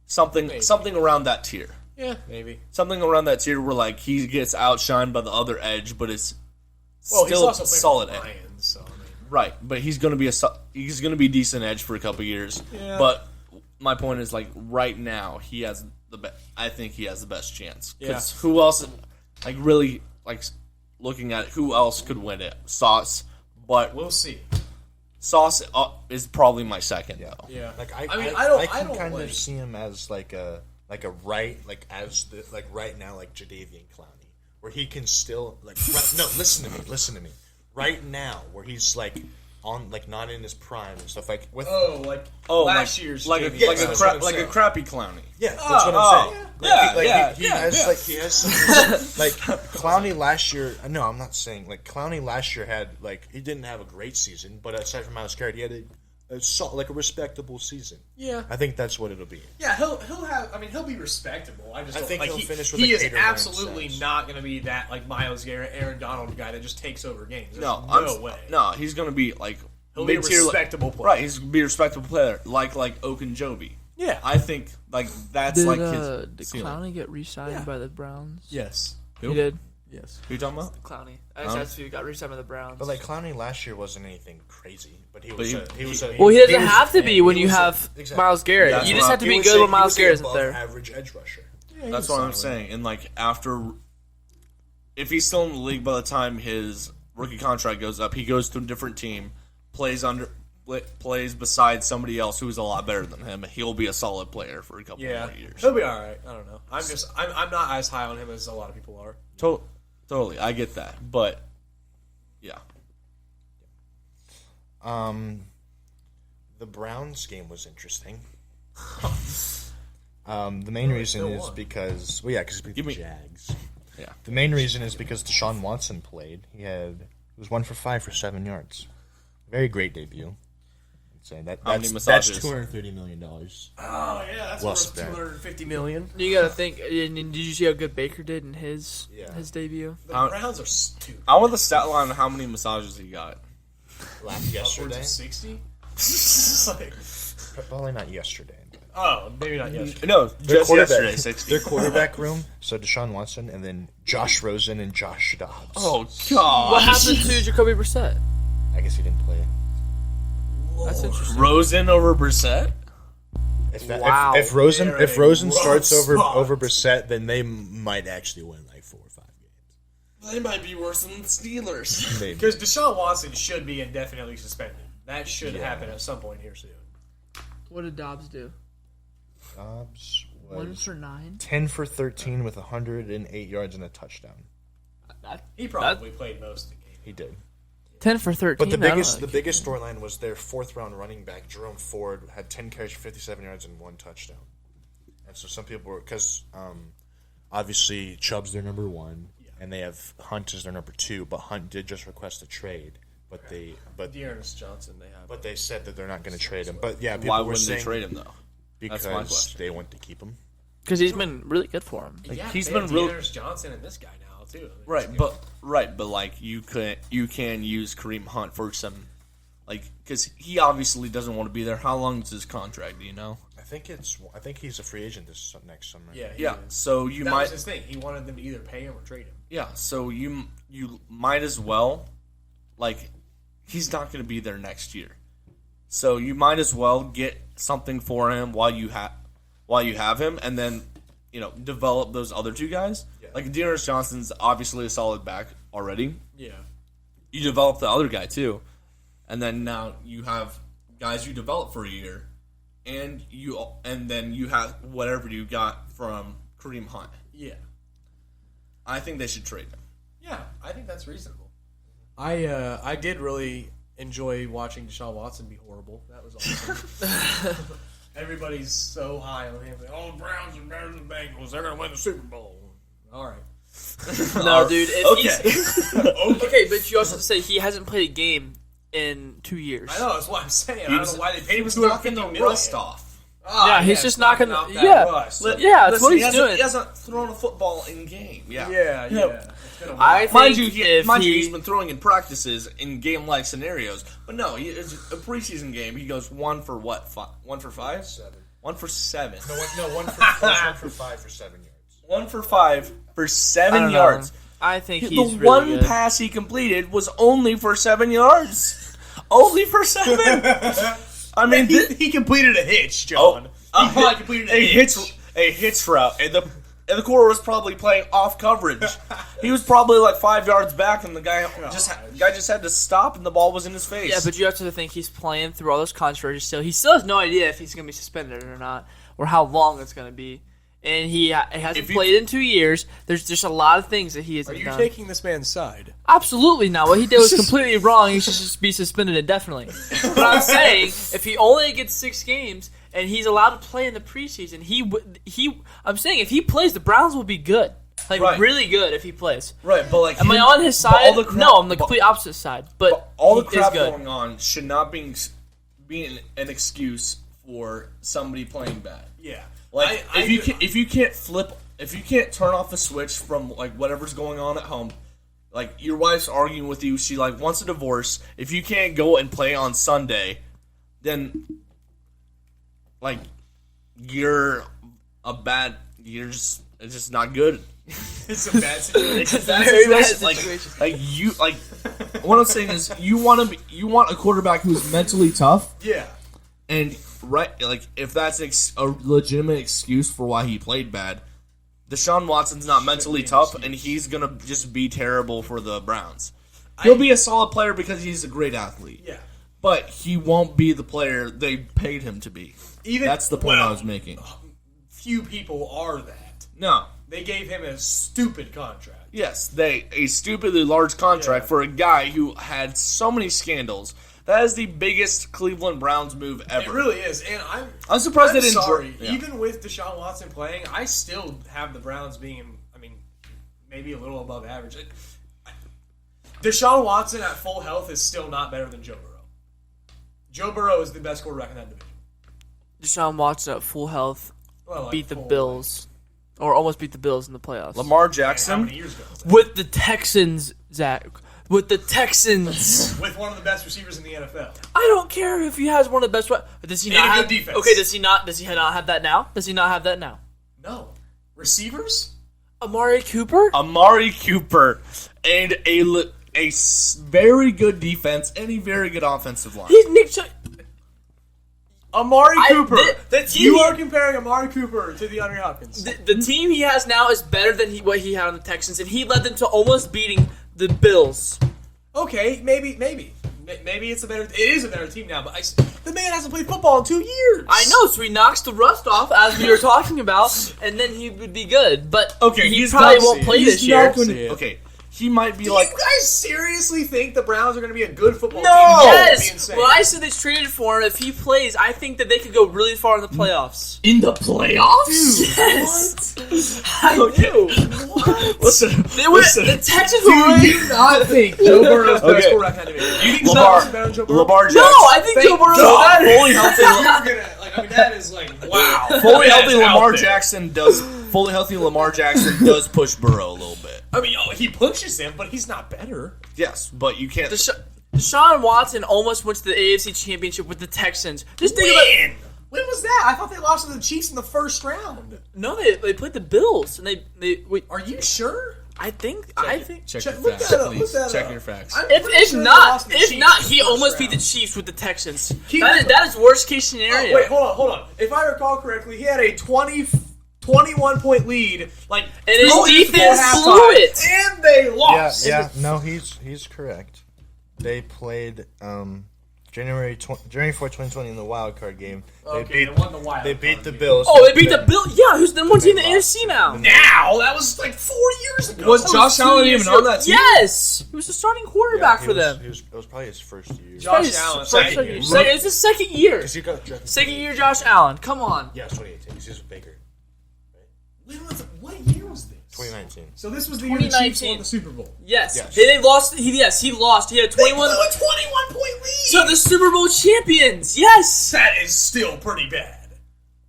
Something around that tier. Yeah, maybe. Something around that tier where like he gets outshined by the other edge, but it's Well, he's still also solid playing edge. for the Lions, so I mean. Right, but he's going to be decent edge for a couple years. Yeah. But my point is like right now he has I think he has the best chance. Because who else? Like really like looking at it, who else could win it? Sauce, but We'll see. Sauce is probably my second though. Yeah. Like I I can don't kind like- of see him as like a right right now like Jadeveon Clowney, where he can still like listen to me right now where he's like on like not in his prime and stuff like with last year's like Jadeveon a crappy Clowney. yeah that's what I'm saying. He yeah. has some, like Clowney last year. No, I'm not saying like Clowney last year had like he didn't have a great season, but aside from Miles Garrett, he had a respectable season. Yeah. I think that's what it'll be. Yeah, he'll be respectable. I think he'll finish with he like is 8 or 9 absolutely sacks. not going to be that like Miles Garrett, Aaron Donald guy that just takes over games. There's No, no way. No, he's going to be like He'll be a mid-tier, respectable player. Right, he's going to be a respectable player like Ogunjobi. Yeah. I think like that's Did, like did his ceiling. Clowney get re-signed by the Browns? Yes. He did. Yes. Who you talking about? Clowney. I just asked if he got re-signed by the Browns. But like Clowney last year wasn't anything crazy, but he But was. well, he doesn't was- have to be when he you was have exactly. Miles Garrett. That's You what just I'm- have to He be was good a- when Miles he was Garrett an isn't there. Average edge rusher. That's what I'm saying. And like after, if he's still in the league by the time his rookie contract goes up, he goes to a different team, plays beside somebody else who's a lot better than him. He'll be a solid player for a couple more years. He'll be all right. I don't know. I'm not as high on him as a lot of people are. Totally, I get that, but yeah. The Browns game was interesting. The main reason is because because we beat the Jags. Yeah. The main reason is because Deshaun Watson played. He was 1 for 5 for 7 yards. Very great debut. So How many that's massages? $230 million. Oh yeah, that's Well worth spent. $250 million. You got to think. And did you see how good Baker did in his debut? The Browns are stupid. I want the stat line on how many massages he got. Upwards Yesterday, of 60. like, probably not yesterday. maybe not yesterday. No, Their just yesterday, 60. Their quarterback room. So Deshaun Watson and then Josh Rosen and Josh Dobbs. Oh god. What happened to Jacoby Brissett? I guess he didn't play. That's interesting. Rosen over Brissett? Wow. If Rosen They're if a Rosen rough starts spot. over Brissett, then they might actually win like 4 or 5 games. They might be worse than the Steelers. Maybe. Because Deshaun Watson should be indefinitely suspended. That should happen at some point here soon. What did Dobbs do? Dobbs 1 was for 9. 10 for 13 with 108 yards and a touchdown. He probably played most of the game. He did. 10 for 13. But the I don't biggest know. storyline was their 4th round running back Jerome Ford had 10 carries for 57 yards and 1 touchdown. And so some people were because obviously Chubb's their number 1 and they have Hunt as their number 2, but Hunt did just request a trade. But Dearness Johnson, they have. But they said that they're not going to trade him. But yeah, people Why were wouldn't they saying trade him though? because That's my question. they want to keep him. Because he's been really good for him. He's they been have real Dearness Johnson and this guy now too. but like you can use Kareem Hunt for some because he obviously doesn't want to be there. How long is his contract? Do you know? I think he's a free agent this next summer. Yeah, Yeah, so you that might was his thing. He wanted them to either pay him or trade him. Yeah, so you might as well, he's not going to be there next year, so you might as well get something for him while you have him, and then develop those other 2 guys. Yeah. Like Dearness Johnson's obviously a solid back already. Yeah. You develop the other guy too, and then now you have guys you develop for a year, and then you have whatever you got from Kareem Hunt. Yeah. I think they should trade him. Yeah, I think that's reasonable. I did really enjoy watching Deshaun Watson be horrible. That was awesome. Everybody's so high on him. Oh, the Browns are better than the Bengals. They're going to win the Super Bowl. All right. No, dude. Okay. Okay, but you also have to say he hasn't played a game in 2 years. I know, that's what I'm saying. I don't know why they paid him was $250 knocking the million. rust off. Yeah, he's just not gonna. out that Yeah, rust. yeah, that's what he's doing. He hasn't thrown a football in game. Yeah. Yeah. It's been a while. I think Mind you, if he's been throwing in practices in game-like scenarios. But no, it's a preseason game. He goes 1 for what? 1 for 5? 7. 1 for 7. No, 1 for 5 for 7 yards. 1 for 5 for 7 don't know. yards. I think The he's one really good. pass he completed was only for 7 yards. Only for 7. I mean, he completed a hitch, John. He probably completed a hitch route, and the corner was probably playing off coverage. He was probably like 5 yards back, and the guy just had to stop, and the ball was in his face. Yeah, but you have to think he's playing through all those controversies still. He still has no idea if he's going to be suspended or not, or how long it's going to be. And he hasn't played in 2 years. There's just a lot of things that he hasn't done. Are you taking this man's side? Absolutely not. What he did was completely wrong. He should just be suspended indefinitely. But I'm saying, if he only gets 6 games and he's allowed to play in the preseason, I'm saying if he plays, the Browns will be good. Really good if he plays. Right, but like, am I on his side? No, I'm the complete opposite side. But all the he is crap good. going on should not be an excuse for somebody playing bad. Yeah. Like if you can't turn off the switch from like whatever's going on at home, like your wife's arguing with you, she like wants a divorce. If you can't go and play on Sunday, then like it's just not good. It's a bad situation. It's a bad situation. What I'm saying is you want a quarterback who's mentally tough. Yeah. And if that's a legitimate excuse for why he played bad, Deshaun Watson's not mentally tough, and he's gonna just be terrible for the Browns. He'll be a solid player because he's a great athlete. Yeah, but he won't be the player they paid him to be. That's the point I was making. Few people are that. No, they gave him a stupid contract. Yes, a stupidly large contract for a guy who had so many scandals. That is the biggest Cleveland Browns move ever. It really is, and I'm surprised they didn't. Sorry, even with Deshaun Watson playing, I still have the Browns being, maybe a little above average. Deshaun Watson at full health is still not better than Joe Burrow. Joe Burrow is the best quarterback in that division. Deshaun Watson at full health beat the Bills, or almost beat the Bills in the playoffs. Lamar Jackson how many years ago was that? With the Texans, Zach. With the Texans. With one of the best receivers in the NFL. I don't care if he has one of the best. Does he And not a have good defense. Okay, does he not have that now? Does he not have that now? No. Receivers? Amari Cooper? And a very good defense and a very good offensive line. He's Nick Chubb. Amari Cooper. The team you are comparing Amari Cooper to DeAndre Hopkins. The team he has now is better than what he had on the Texans, and he led them to almost beating the Bills. Okay, maybe it's it is a better team now, but the man hasn't played football in 2 years. I know, so he knocks the rust off, as we were talking about, and then he would be good. But he probably won't play this year. Okay, he might be Do like. you guys seriously think the Browns are going to be a good football No! team? Yes! When I said they traded for him, if he plays, I think that they could go really far in the playoffs. In the playoffs? Dude, yes! I Okay. do. Listen. The Texans were Do you not think Joe Burrow's best quarterback in that division? Do you think Lamar better than Joe Burrow? Lamar Jackson. No, I think Joe Burrow's better. Fully healthy. That is wow. Fully healthy Lamar Jackson does push Burrow a little bit. He pushes him, but he's not better. Yes, but you can't. Deshaun Watson almost went to the AFC Championship with the Texans. Just think about. When was that? I thought they lost to the Chiefs in the first round. No, they played the Bills, and they Are you sure? I think. Check Check- your look facts, that up, please. look that Check up. your facts. I'm pretty If sure they lost to the Chiefs not, in he the first almost beat the round. Chiefs with the Texans. He That is worst case scenario. Wait, hold on. If I recall correctly, he had a 21-point lead, and his going into defense halftime, blew it. and they lost. No, he's correct. They played January 4th, 2020 in the wild card game. They won the wild They card beat the game. Bills. Oh, they beat the Bills. Yeah, who's the number one team in the AFC now? Now that was like 4 years ago. Was Josh Allen even on that team? Yes, he was the starting quarterback for them. It was probably his first year. Josh Allen. Second year. It's his second year. Because he got drafted. Second year, Josh Allen. Come on. Yeah, it's 2018. He's with Baker. What year was this? 2019. So this was the year the Chiefs won the Super Bowl. Yes. Yes. They lost. He lost. He had a 21. They blew a 21-point lead. So the Super Bowl champions. Yes. That is still pretty bad.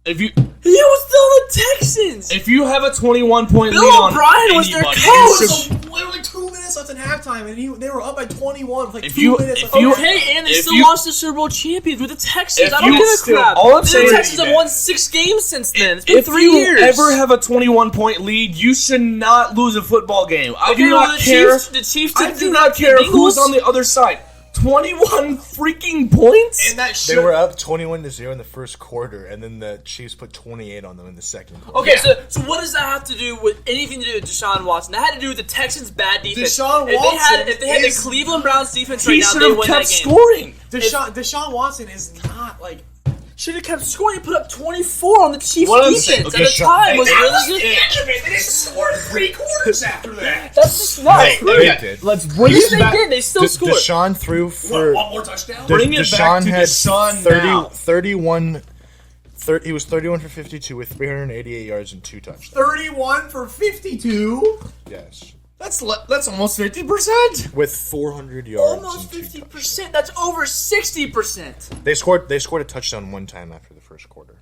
He was still on the Texans. If you have a 21-point lead Bill on O'Brien was their anybody, coach. you should- Literally 2 minutes left in halftime, and they were up by 21 with like If 2 you- minutes if left. you- Okay, and they if still you- lost the Super Bowl champions with the Texans. If I don't you give a still- crap. all I'm The saying is- Texans have won 6 games since then. It's been If 3 you years. ever have a 21-point lead, you should not lose a football game. I Okay, do well, not the care. Chiefs I didn't do do not that to the care who's Bengals. on the other side. 21 freaking points? And that They should were up 21-0 in the first quarter, and then the Chiefs put 28 on them in the second quarter. Okay, so what does that have to do with anything to do with Deshaun Watson? That had to do with the Texans' bad defense. Deshaun if Watson they had is- the Cleveland Browns defense He right now, should they have win kept that game. scoring. Deshaun Watson is not like Should have kept scoring. He put up 24 on the Chiefs' What I'm defense saying- at okay, the time. Was really good. They didn't score 3 quarters after that. That's just not true. They did. Let's bring Yes, it they back. did. They still scored. Deshaun threw for... One more touchdown. Bring it back Deshaun to had Deshaun 30, now. 31... He was 31 for 52 with 388 yards and 2 touchdowns. 31 for 52. Yes. That's almost 50%. With 400 yards Almost and 2 touchdowns. 50%. That's over 60%. They scored a touchdown one time after the first quarter.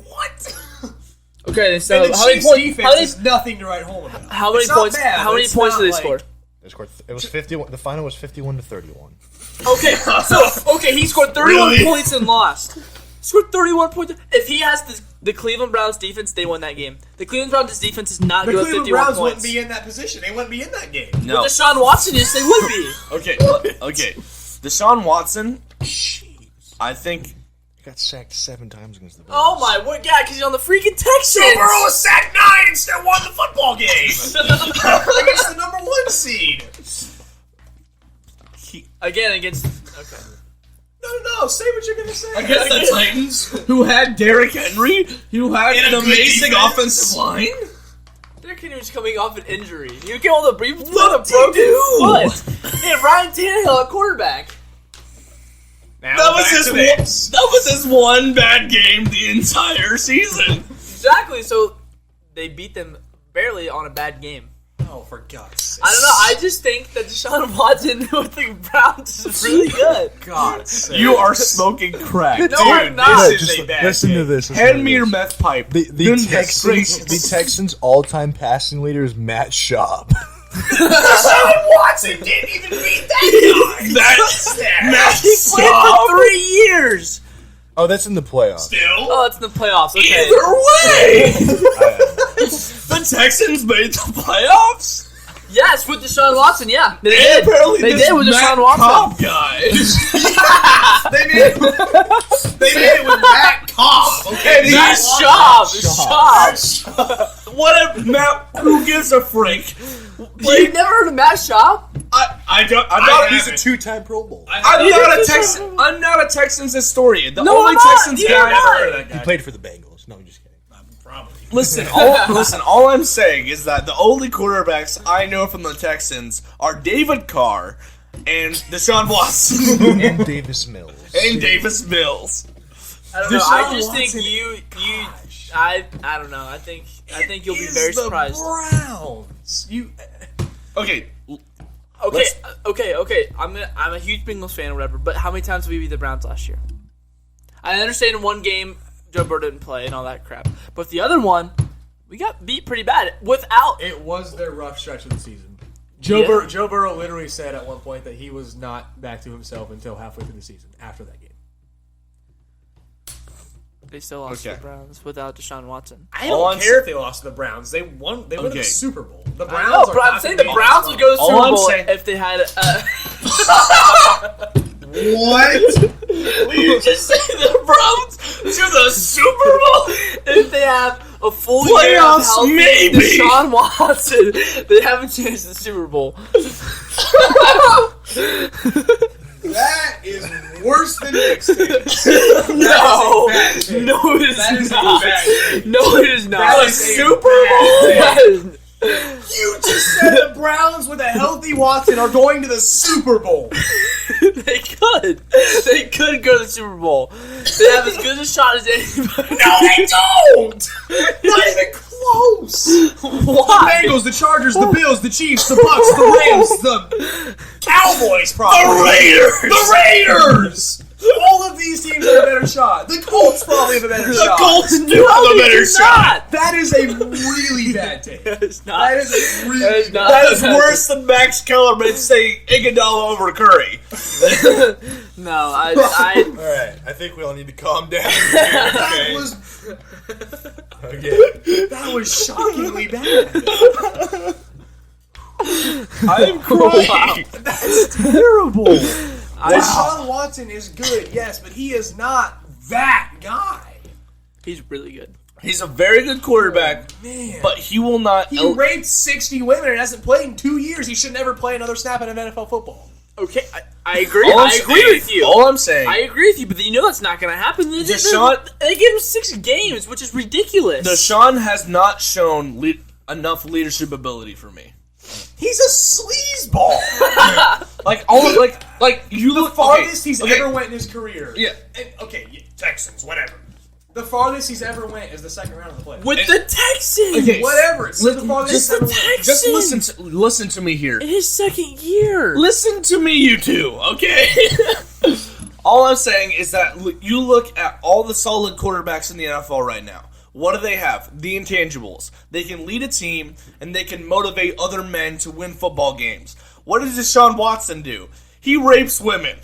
What? Okay, so And the Chiefs' defense is nothing to write home about. how many It's not points? bad, How but many it's points not did they like- score? They scored. It was 51. The final was 51-31. Okay, he scored 31 Really? points and lost. Scored 31 points. If he has the Cleveland Browns defense, they won that game. The Cleveland Browns defense is not The good at Cleveland 51 Browns points. wouldn't be in that position. They wouldn't be in that game. No. With Deshaun Watson, yes, they would be. Okay. Deshaun Watson, I think... He got sacked 7 times against the Bills. Oh my word, yeah, because he's on the freaking Texans. Joe Burrow was sacked 9 and still won the football game against the number 1 seed. Again, against. Okay. No, say what you're gonna say. Against the Titans, who had Derrick Henry, who had And a an good amazing defense. offensive line. Derrick Henry was coming off an injury. You get all the brief with a What broken did he foot. And Ryan Tannehill at quarterback. Now That was back to this. his one bad game the entire season. Exactly. So they beat them barely on a bad game. Oh, for God's sake. I don't know. I just think that Deshaun Watson with the Browns is really good. God's sake. You are smoking crack. No, I'm not. Yeah, This is just a bad listen to game. this. Hand me your meth pipe. The Goodness Texans. gracious. The Texans' all-time passing leader is Matt Schaub. Deshaun Watson didn't even beat that guy. That's Matt He played Schaub. for 3 years. Oh, that's in the playoffs. Still. Oh, it's in the playoffs. Okay. Either way, the Texans made the playoffs. Yes, with Deshaun Watson. Yeah, they And did. apparently They this did with Matt Deshaun Watson. Cobb guy. They made it with Matt Cobb. Okay, Matt Schaub. What if Matt? Who gives a frick? You've never heard of Matt Schaub? I don't. I'm I not. haven't. He's a 2-time Pro Bowl. I'm not a Texan. I'm not a Texans historian. The No, only I'm not. Texans You're guy. not. He played for the Bengals. No, I'm just kidding. Probably. Listen, all I'm saying is that the only quarterbacks I know from the Texans are David Carr and Deshaun Watson And Davis Mills. and Davis Mills. I don't know. I Deshaun just think Watson- you. I don't know. I think you'll be very surprised. Browns. Okay, Okay. I'm a huge Bengals fan or whatever. But how many times did we beat the Browns last year? I understand in one game Joe Burrow didn't play and all that crap, but the other one we got beat pretty bad without. It was their rough stretch of the season. Yeah. Joe Burrow literally said at one point that he was not back to himself until halfway through the season after that game. They still lost to the Browns without Deshaun Watson. I All don't I'm care sa- if they lost to the Browns. They won. They won the Okay. Super Bowl. The I Browns. know, are but I'm not saying the gonna Browns be- would go to the All Super I'm Bowl saying- if they had. What? Will you just say the Browns to the Super Bowl if they have a full year of Playoffs, healthy maybe. Deshaun Watson? They have a chance at the Super Bowl. That is worse than Nick's takes. No, bad take. no, it is That is a not. bad take. No, it is not. That A is a Super bad Bowl. You just said the Browns with a healthy Watson are going to the Super Bowl. They could. They could go to the Super Bowl. They have as good a shot as anybody. No, they don't. Not even close. Why? The Bengals, the Chargers, the Bills, the Chiefs, the Bucks, the Rams, the Cowboys, probably. The Raiders! The Raiders! All All of these teams have a better shot. The Colts probably have a better shot. The Colts do have a better shot. That is a really bad take. It's not. That is a really not. That is worse than Max Kellerman saying Iguodala over Curry. No, I All right, I think we all need to calm down. That was shockingly bad. I'm crying. That's terrible. Deshaun Watson is good, yes, but he is not that guy. he's really good. He's a very good quarterback, Man. but he will not. He raped 60 women and hasn't played in 2 years. He should never play another snap in NFL football. Okay, I agree. I agree with you. All I'm saying. I agree with you, but you know that's not going to happen. They give him 6 games, which is ridiculous. Deshaun has not shown enough leadership ability for me. He's a sleazeball. Like you The look farthest he's okay. ever went in his career. Yeah. Texans, whatever. The farthest he's ever went is the second round of the playoffs. with the Texans. Okay. Whatever. It's the farthest he's ever went. Texans. Just listen to me here. In his second year. Listen to me, you two, okay? All I'm saying is that you look at all the solid quarterbacks in the NFL right now. What do they have? The intangibles. They can lead a team, and they can motivate other men to win football games. What does Deshaun Watson do? He rapes women.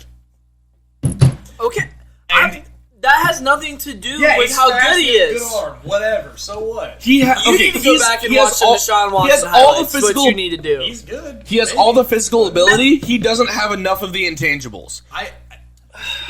Okay. And that has nothing to do with he's how fast good he and is. Good arm. Whatever. So what? he has. You need to go back and watch some Deshaun Watson He has all highlights. the That's physical. what you need to do. He's good. He has all the physical ability. He doesn't have enough of the intangibles.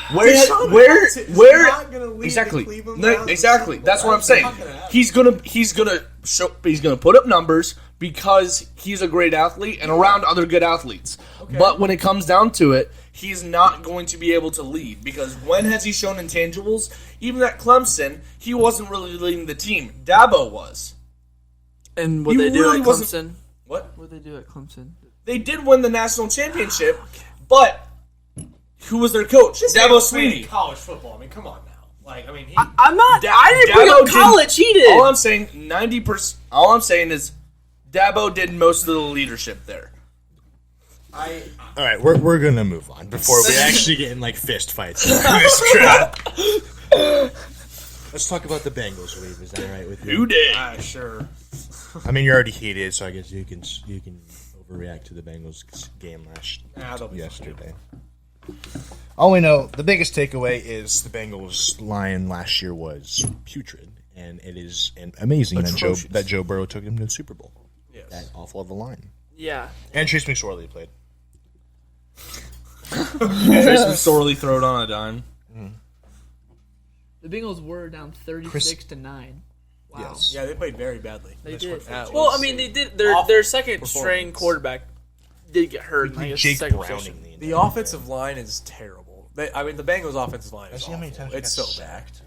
Deshaun Where Watson is not gonna lead exactly the Cleveland No, Browns exactly to the that's what I'm Super saying. Bowl. It's not gonna happen. He's gonna put up numbers because he's a great athlete and around other good athletes. But when it comes down to it, he's not going to be able to lead because when has he shown intangibles? Even at Clemson, he wasn't really leading the team. Dabo was. And what He they do really at wasn't- Clemson? What? What they do at Clemson? They did win the national championship, but who was their coach? This Dabo man was playing Sweeney. college football. I mean, come on now. Like, I mean, he. I'm not. I didn't bring Dabo up college. He did. All I'm saying, 90%. All I'm saying is, Dabo did most of the leadership there. All right, we're gonna move on before we actually get in like fist fights. This crap. Let's talk about the Bengals, Weave. Is that all right with you? Who did? Sure. I mean, you're already heated, so I guess you can overreact to the Bengals game yesterday. All we know, the biggest takeaway is the Bengals line last year was putrid, and it is amazing that Joe Burrow took them to the Super Bowl. Yes. That awful of a line. Yeah. And Trace McSorley played. Jason sorely thrown on a dime. The Bengals were down 36-9. Wow. Yes. Yeah, they played very badly. They did. That Well, was I mean, they did. awful Their second performance. string quarterback did get hurt. I guess Jake second Browning. position. The offensive line is terrible. The Bengals' offensive line is See how many awful. times he It's got so bad. sacked?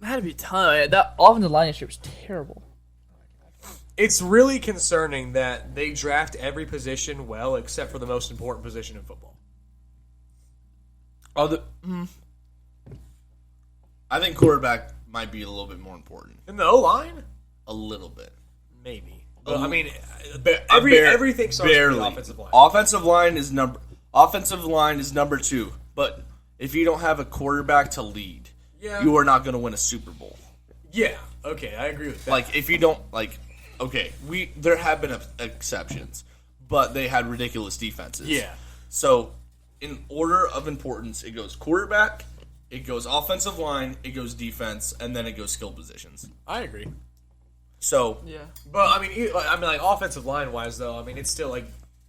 It had to be ton. That offensive line this year was terrible. It's really concerning that they draft every position well except for the most important position in football. I think quarterback might be a little bit more important. In the O-line? A little bit. Maybe. But, I mean, Barely. everything starts with the offensive line. Offensive line is number 2. But if you don't have a quarterback to lead, Yeah. you are not going to win a Super Bowl. Yeah, okay, I agree with that. Like if you don't there have been exceptions, but they had ridiculous defenses. Yeah. So in order of importance, it goes quarterback, it goes offensive line, it goes defense, and then it goes skill positions. I agree. So Yeah. But I mean, like offensive line wise, though, I mean, it's still like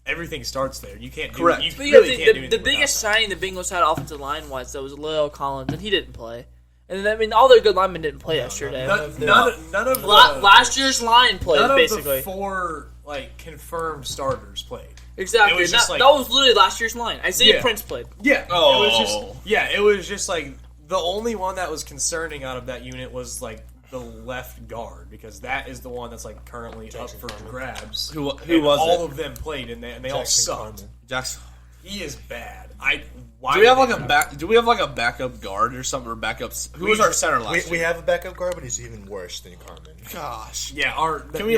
everything starts there. You can't do Correct. You But yeah, really can't do the anything biggest without signing the Bengals had offensive line wise though was Lyle Collins, and he didn't play. And I mean, all their good linemen didn't play yesterday. that. None of the, Last year's line played none basically. of the 4 like confirmed starters played. Exactly. It was just that, like- that was literally last year's line. Isaiah Yeah. Prince played. Yeah. Oh. It was just like the only one that was concerning out of that unit was like the left guard because that is the one that's like currently up for grabs. who And was all it? of them played and they all sucked. Jackson. He is bad. Do we have like a back? Do we have like a backup guard or something? Or backups? Who was our center last We year? have a backup guard, but he's even worse than Carmen. Gosh. Yeah, Can we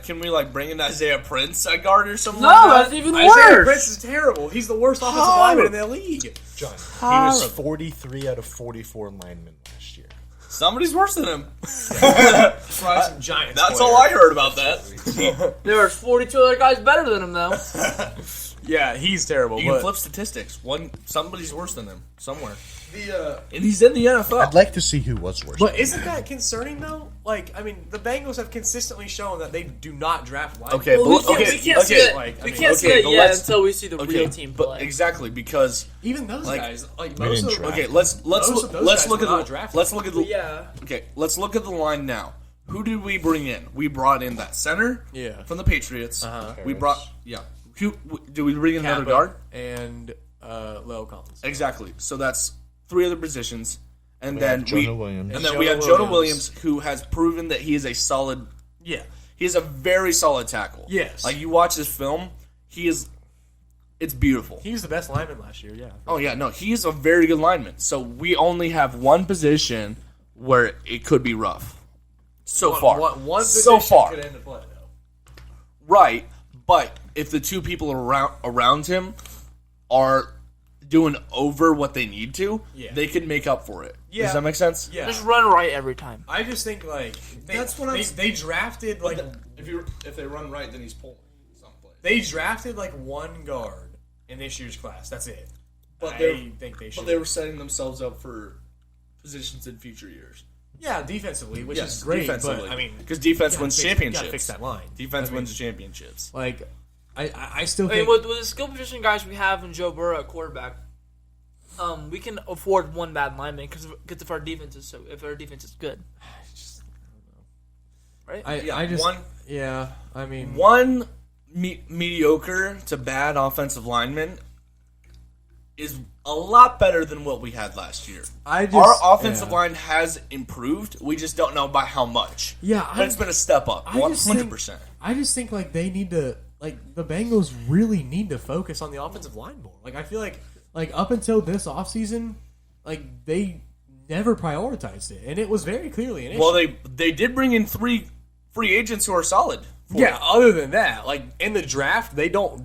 Can we like bring in Isaiah Prince at guard or something? No, like that? that's even Isaiah worse. Prince is terrible. He's the worst offensive lineman in the league. John, he was 43 out of 44 linemen last year. Somebody's worse than him. Probably some Giants. That's all I heard about that. There were 42 other guys better than him, though. Yeah, he's terrible. You can but flip statistics. Somebody's worse than him somewhere, the and he's in the NFL. I'd like to see who was worse. but isn't that concerning though? Like, I mean, the Bengals have consistently shown that they do not draft linemen. Okay, Well, but we can't see it. like, I We mean, can't see okay, it but yet let's- until we see the real team but play. exactly because even those like, guys, like we most didn't of draft. okay, let's Most of those let's guys look were at not the drafted. let's look at the Yeah. okay, let's look at the line now. Who did we bring in? We brought in that center Yeah. from the Patriots. Uh-huh. We brought Who did we bring in another Kappa guard? and Leo Collins. Exactly. So that's 3 other positions, and We then have Jonah Williams. and then And we have Jonah Jonah Williams, who has proven that he is a solid. Yeah, He is a very solid tackle. Yes. Like you watch his film, he is. It's beautiful. he was the best lineman last year. Yeah. Oh yeah, no, he is a very good lineman. So we only have one position where it could be rough. So far, One so position far, could end the play though. right? But if the 2 people around him are doing over what they need to, Yeah. they can make up for it. Yeah. Does that make sense? Yeah. Just run right every time. I just think like That's what I'm they drafted like If they run right, then he's pulling someplace. they drafted like one guard in this year's class. That's it. But I think they should. But they were setting themselves up for positions in future years. yeah, defensively, which Yes, is great. defensively. But I mean, because defense you gotta wins fix- championships. You gotta fix that line. Defense I mean, wins championships. Like, I still I mean, think with the skill position guys we have in Joe Burrow at quarterback, we can afford one bad lineman because if our defense is good, right? I just one- yeah. I mean, One mediocre to bad offensive lineman is a lot better than what we had last year. I just Our offensive yeah. line has improved. We just don't know by how much. Yeah, But it's been a step up, I just 100%. I just think like they need to like the Bengals really need to focus on the offensive line more. Like I feel like up until this offseason, like they never prioritized it, and it was very clearly an issue. Well, they did bring in 3 free agents who are solid. for yeah. it. Other than that, like in the draft, they don't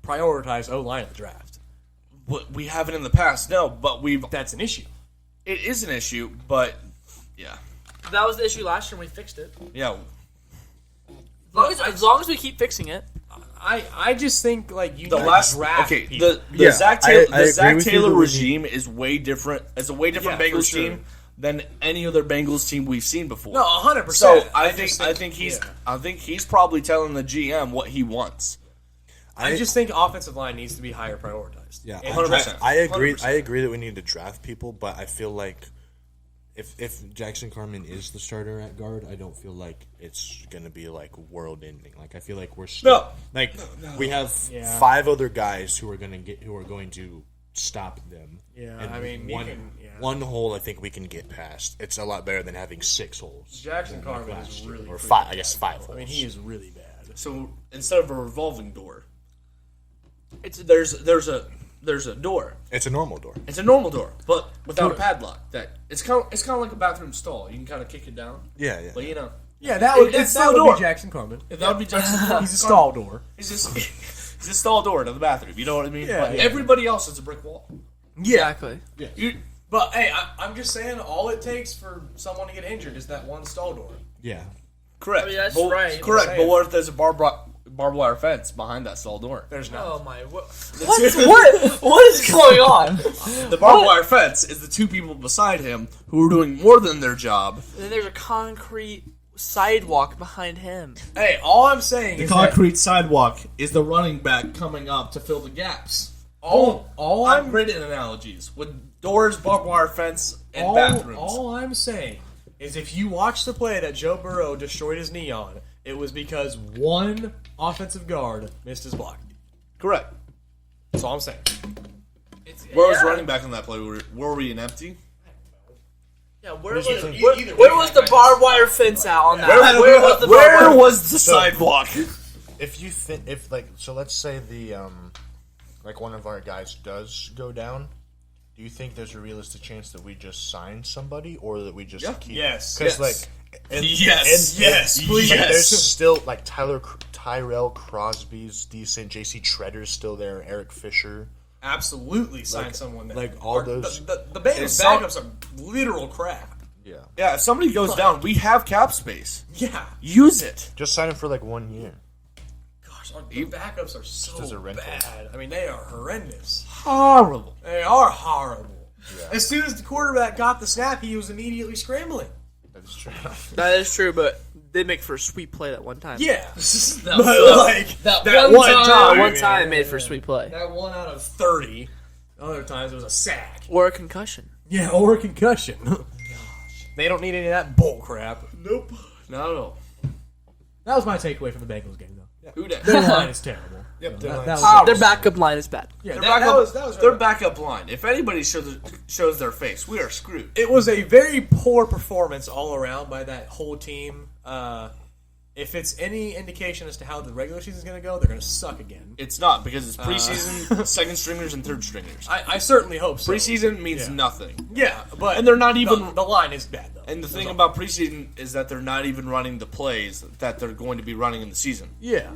prioritize O line in the draft. We haven't in the past, no, but That's an issue. it is an issue, but yeah. That was the issue last year and we fixed it. Yeah. As long as we keep fixing it. I just think like you The need to last draft okay, people. the Yeah, Zach I Taylor, agree the Zach with you Taylor that we regime is way different. It's a way different Yeah, for Bengals sure. team than any other Bengals team we've seen before. No, 100%. So I just think he's yeah. I think he's probably telling the GM what he wants. I just think offensive line needs to be higher prioritized. Yeah, And 100%. I agree. 100%. I agree that we need to draft people, but I feel like if Jackson Carman is the starter at guard, I don't feel like it's gonna be like world ending. Like I feel like we're still we have Yeah. 5 other guys who are going to stop them. Yeah, And I mean, you can- yeah. one hole I think we can get past. It's a lot better than having 6 holes. Jackson Carman last is year. really or freaking 5. I bad. guess 5 holes. I mean, he is really bad. So instead of a revolving door, It's there's a door. It's a normal door. It's a normal door, but without a padlock. That it's kind of like a bathroom stall. You can kind of kick it down. Yeah, yeah. But you know, Yeah, that would It's that still a would door. be Jackson Carman. if that would be Jackson, He's a stall door. He's just a stall door to the bathroom. You know what I mean? Yeah, But yeah. everybody else is a brick wall. exactly. You, But hey, I'm just saying, all it takes for someone to get injured is that one stall door. Yeah. correct. I mean, that's But- right. Correct. I'm But saying. what if there's a barbed wire fence behind that stall door? There's not. Oh my! What is going on? The barbed wire fence is the 2 people beside him who are doing more than their job. And then there's a concrete sidewalk behind him. Hey, all I'm saying is sidewalk is the running back coming up to fill the gaps. all I'm I'm great at analogies with doors, barbed wire fence, and all, bathrooms. all I'm saying is if you watch the play that Joe Burrow destroyed his knee on, it was because one offensive guard missed his block. Correct. That's all I'm saying. Where was running back on that play? Were we in empty? Yeah, where There's was either- where was the barbed wire fence out on that? Where was the barbed Where wire? was the sidewalk? If you think, so let's say like one of our guys does go down, do you think there's a realistic chance that we just sign somebody or that we just keep? Yes. Because Yes. please. Yes. There's still like Tyrell Crosby's decent. J.C. Tretter's still there. Eric Fisher. Absolutely sign someone there. like all those- The Bengals backups are literal crap. Yeah. Yeah, if somebody goes down, we have cap space. Yeah. Use it. Just sign him for like 1 year. Gosh, the backups are so as a rental. bad. I mean, they are horrendous. Horrible. They are horrible. Yeah. As soon as the quarterback got the snap, he was immediately scrambling. That's true. That is true, but they make for a sweet play that one time. Yeah. That But like that that one one time. time, One time it made for a sweet play. that 1 out of 30. Other times it was a sack. Or a concussion. Yeah, or a concussion. They don't need any of that bull crap. Nope. Not at all. That was my takeaway from the Bengals game, though. Who dat? Their line is terrible. Yep. That was, Their backup line is bad. yeah, Their that was their backup line. If anybody shows their face, we are screwed. It was a very poor performance all around by that whole team. If it's any indication as to how the regular season is going to go, they're going to suck again. It's not because it's preseason, second stringers and third stringers. I certainly hope so. Preseason means Yeah. nothing. Yeah, but And they're not even- the line is bad though. And the thing about preseason is that they're not even running the plays that they're going to be running in the season. yeah,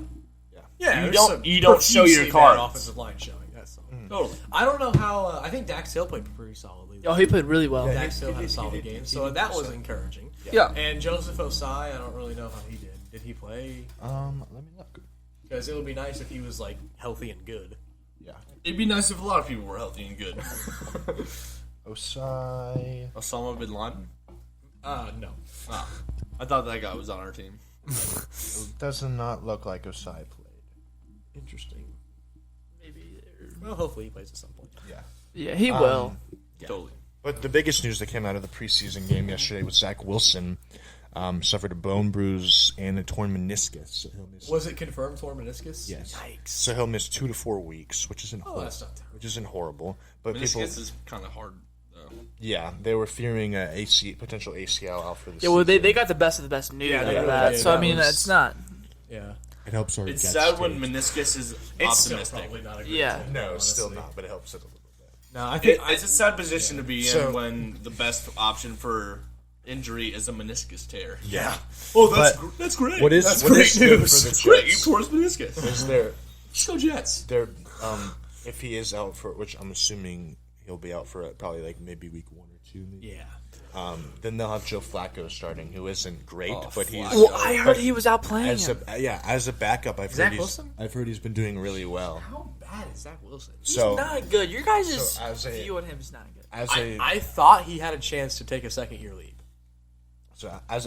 yeah. You there's don't- some you don't show your profusely bad cards. Offensive line showing. That's all. Totally. I don't know how. I think Dax Hill played pretty solidly. Oh, he played really well. Dax Hill had a solid game, so that was encouraging. Yeah. And Joseph Osai, I don't really know how he did. Did he play? Let me look. Because it would be nice if he was like healthy and good. Yeah. It'd be nice if a lot of people were healthy and good. Osai. Osama bin Laden? No. Oh, I thought that guy was on our team. Does not look like Osai played. Interesting. Maybe. Well, hopefully he plays at some point. Yeah. Yeah, he will. Totally. But the biggest news that came out of the preseason game yesterday was Zach Wilson suffered a bone bruise and a torn meniscus. So he'll miss. Was it confirmed torn meniscus? Yes. Yikes. So he'll miss 2 to 4 weeks, which isn't That's not terrible. which isn't horrible. But Meniscus people, is kind of hard, though. yeah, they were fearing a potential ACL out for the Yeah, well, season. they got the best of the best news Yeah, out they of really that. did. So, I That mean, was- it's not. Yeah. It helps our It's gut sad when state. meniscus is It's still optimistic. probably not a great Yeah. thing, No, it's still honestly. not, but it helps it a little bit. No, I think It's a sad position to be in So- when the best option for injury is a meniscus tear. Yeah. Oh, But that's great. What is that's what great is good news. for the Great, you Jets tore his meniscus. is their Let's go Jets. if he is out for, which I'm assuming he'll be out for probably like maybe week 1 or 2, maybe. yeah. Then they'll have Joe Flacco starting, who isn't great, but he's Well, I heard he was out playing as him. as a backup. Zach Wilson? I've heard he's been doing really well. How bad is Zach Wilson? So Not good. Your guys' So as a- view on him is not good. as I a thought he had a chance to take a second year leave.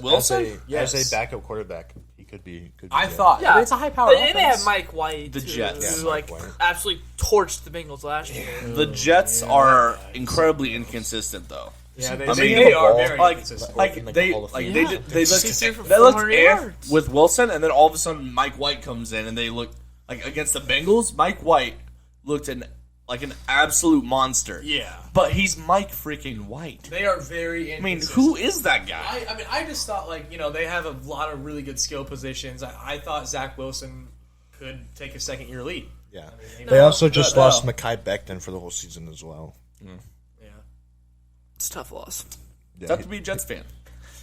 Wilson? as Yes. a backup quarterback, he could be. I good. thought. Yeah, I mean, it's a high powered They have Mike White, The too, Jets. who Yeah, like Mike White. absolutely torched the Bengals last year. The Jets are incredibly inconsistent, though. Yeah, they, I mean, they are ball, very Like, inconsistent. like in, like, they the Hall of like Fame. they Yeah. did, they He threw looked for they looked 400 amped yards. with Wilson, and then all of a sudden Mike White comes in, and they look like against the Bengals. Mike White looked like an absolute monster. Yeah. But he's Mike freaking White. They are very I mean, inconsistent. who is that guy? I mean, I just thought, like, they have a lot of really good skill positions. I thought Zach Wilson could take a second year lead. Yeah. he They knows. also just No. lost Mekhi Becton for the whole season as well. Yeah. It's a tough loss. Yeah. Tough to be a Jets fan.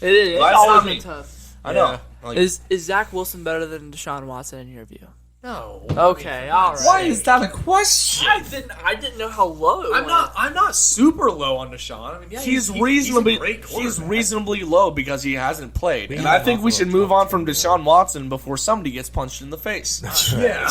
It is. It's Last always time been he- tough. I know. Like, Is Zach Wilson better than Deshaun Watson in your view? No. Okay, all right. why is that a question? I didn't know how low it went. I'm not super low on Deshaun. I mean, yeah, He's a reasonably great he's quarterback. reasonably low because he hasn't played, and can I think we offer should a move top on from 10 Deshaun Watson before somebody gets punched in the face. Yeah.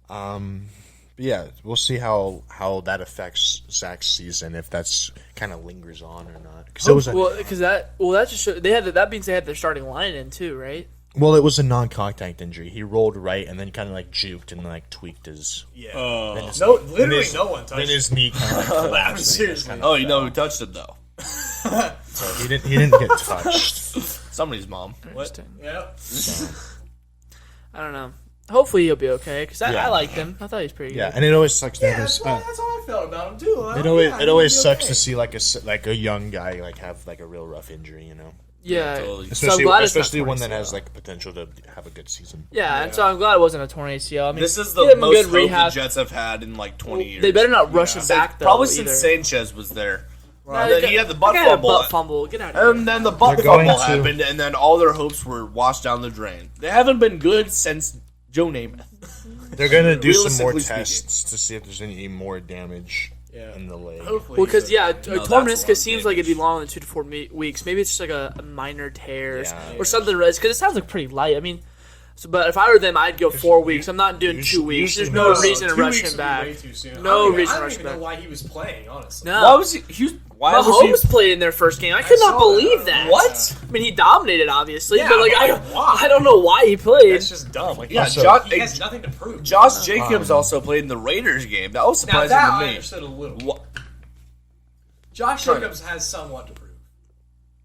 But yeah, we'll see how that affects Zach's season, if that's kind of lingers on or not. Because it was that just showed, they had that means they had their starting line in too, right? it was a non-contact injury. He rolled right and then kind of like juked and like tweaked his. Yeah. then his- No, then literally his- no one touched Then his knee kind of like collapsed. Seriously. Oh, you know who touched him though? So he didn't get touched. Somebody's mom. Interesting. Yep. I don't know. Hopefully he'll be okay because Yeah. I liked him. I thought he was pretty Yeah, good. and it always sucks to have Yeah, his. that's how I felt about him too. It always sucks to see like a young guy like have like a real rough injury, you know. Yeah, totally. so I'm Especially glad it's not especially one torn that has ACL. like potential to have a good season. Yeah, and so I'm glad it wasn't a torn ACL. I mean, This is give the him a most good hope rehab. the Jets have had in like 20 years. They better not rush him back though. Probably either. since Sanchez was there. No, And then he had the butt guy had a fumble. butt fumble. Get out of here. And then the butt They're going fumble to- happened, and then all their hopes were washed down the drain. They haven't been good since Joe Namath. They're gonna do some more Realistically tests to see if there's any more damage in the leg. Hopefully, Well, because a that's torn a lot meniscus of seems like it'd be damage. longer than 2 to 4 weeks. Maybe it's just like a minor tear Yeah. or something. Because it sounds like pretty light. I mean, but if I were them, I'd go 4 weeks. I'm not doing 2 weeks. There's no reason to rush him back. No reason to rush him I don't even know back. why he was playing. Honestly, No. Why was he? Why was Mahomes he? played in their first game. I could not saw believe that. that. What? I mean, he dominated, obviously, Yeah, but like but why? I don't know why he played. That's just dumb. Like, Yeah, Also- Josh, he has nothing to prove. Josh Jacobs also played in the Raiders game. That was Now surprising that to I me. understood a little. What? Josh Jacobs has somewhat to prove,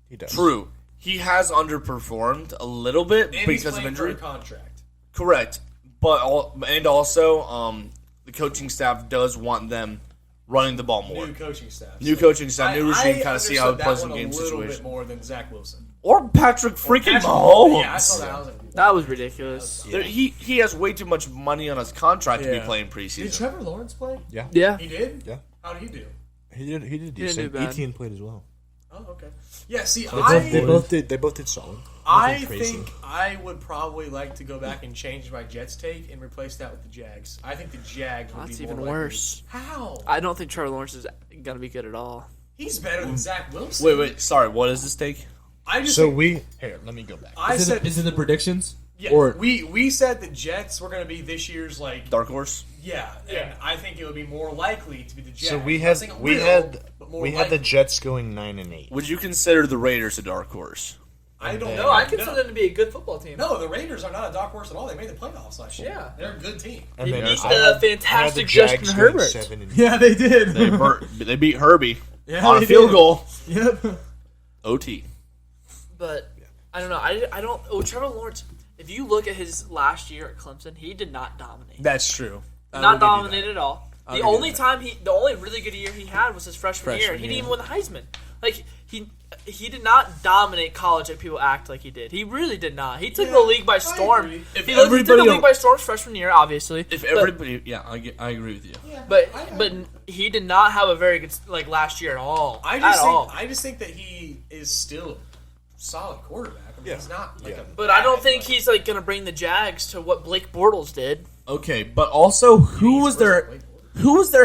He does. True. He has underperformed a little bit and he's because of playing for a injury. contract. Correct. But also, the coaching staff does want them running the ball more. New coaching staff. New So coaching staff, new I regime, kind of see how it understood plays that in one game a little bit situation. more than Zach Wilson. Or Patrick freaking Actually, Mahomes. Yeah, I saw that. I was like, That was ridiculous. He has way too much money on his contract to be Yeah. playing did preseason. Trevor Lawrence play? Yeah. He did. Yeah. How did he do? He did didn't decent. do bad. Etienne played as well. Oh, okay. Yeah. See, They both did solid. I Nothing crazy. think I would probably like to go back and change my Jets take and replace that with the Jags. I think the Jags would That's be even more likely. worse. How? I don't think Trevor Lawrence is gonna be good at all. He's better than Zach Wilson. Wait. Sorry, what is this take? I just So think, here. Let me go back. I said Is it the predictions? yeah, or- we said the Jets were going to be this year's like Dark horse? yeah, and I think it would be more likely to be the Jets. So we I'm not had saying it we will, had but more we had the likely. Jets going 9-8. Would you consider the Raiders a dark horse? I don't then- know. No, I consider them to be a good football team. No, the Raiders are not a dark horse at all. They made the playoffs last year. Yeah. They're a good team. And He then beat I the had- fantastic I had the Justin Jags Herbert. going 7-8. Yeah, they did. They beat Herbie Yeah, on a they field did. goal. Yep. OT. But I don't know. I don't. Oh, Trevor Lawrence. If you look at his last year at Clemson, he did not dominate. That's true. Not dominate at all. I'll The give you only that. time the only really good year he had was his freshman year. Freshman He didn't year. even win the Heisman. Like he did not dominate college like people act like he did. He really did not. He took the league by storm. agree. If He took the everybody- league by storm freshman year, obviously. If But- everybody, I agree with you. but he did not have a very good like last year at all. I just think that he is still a solid quarterback. I mean, he's not like a But I don't bad, think like- he's like gonna bring the Jags to what Blake Bortles did. Okay, but also who was their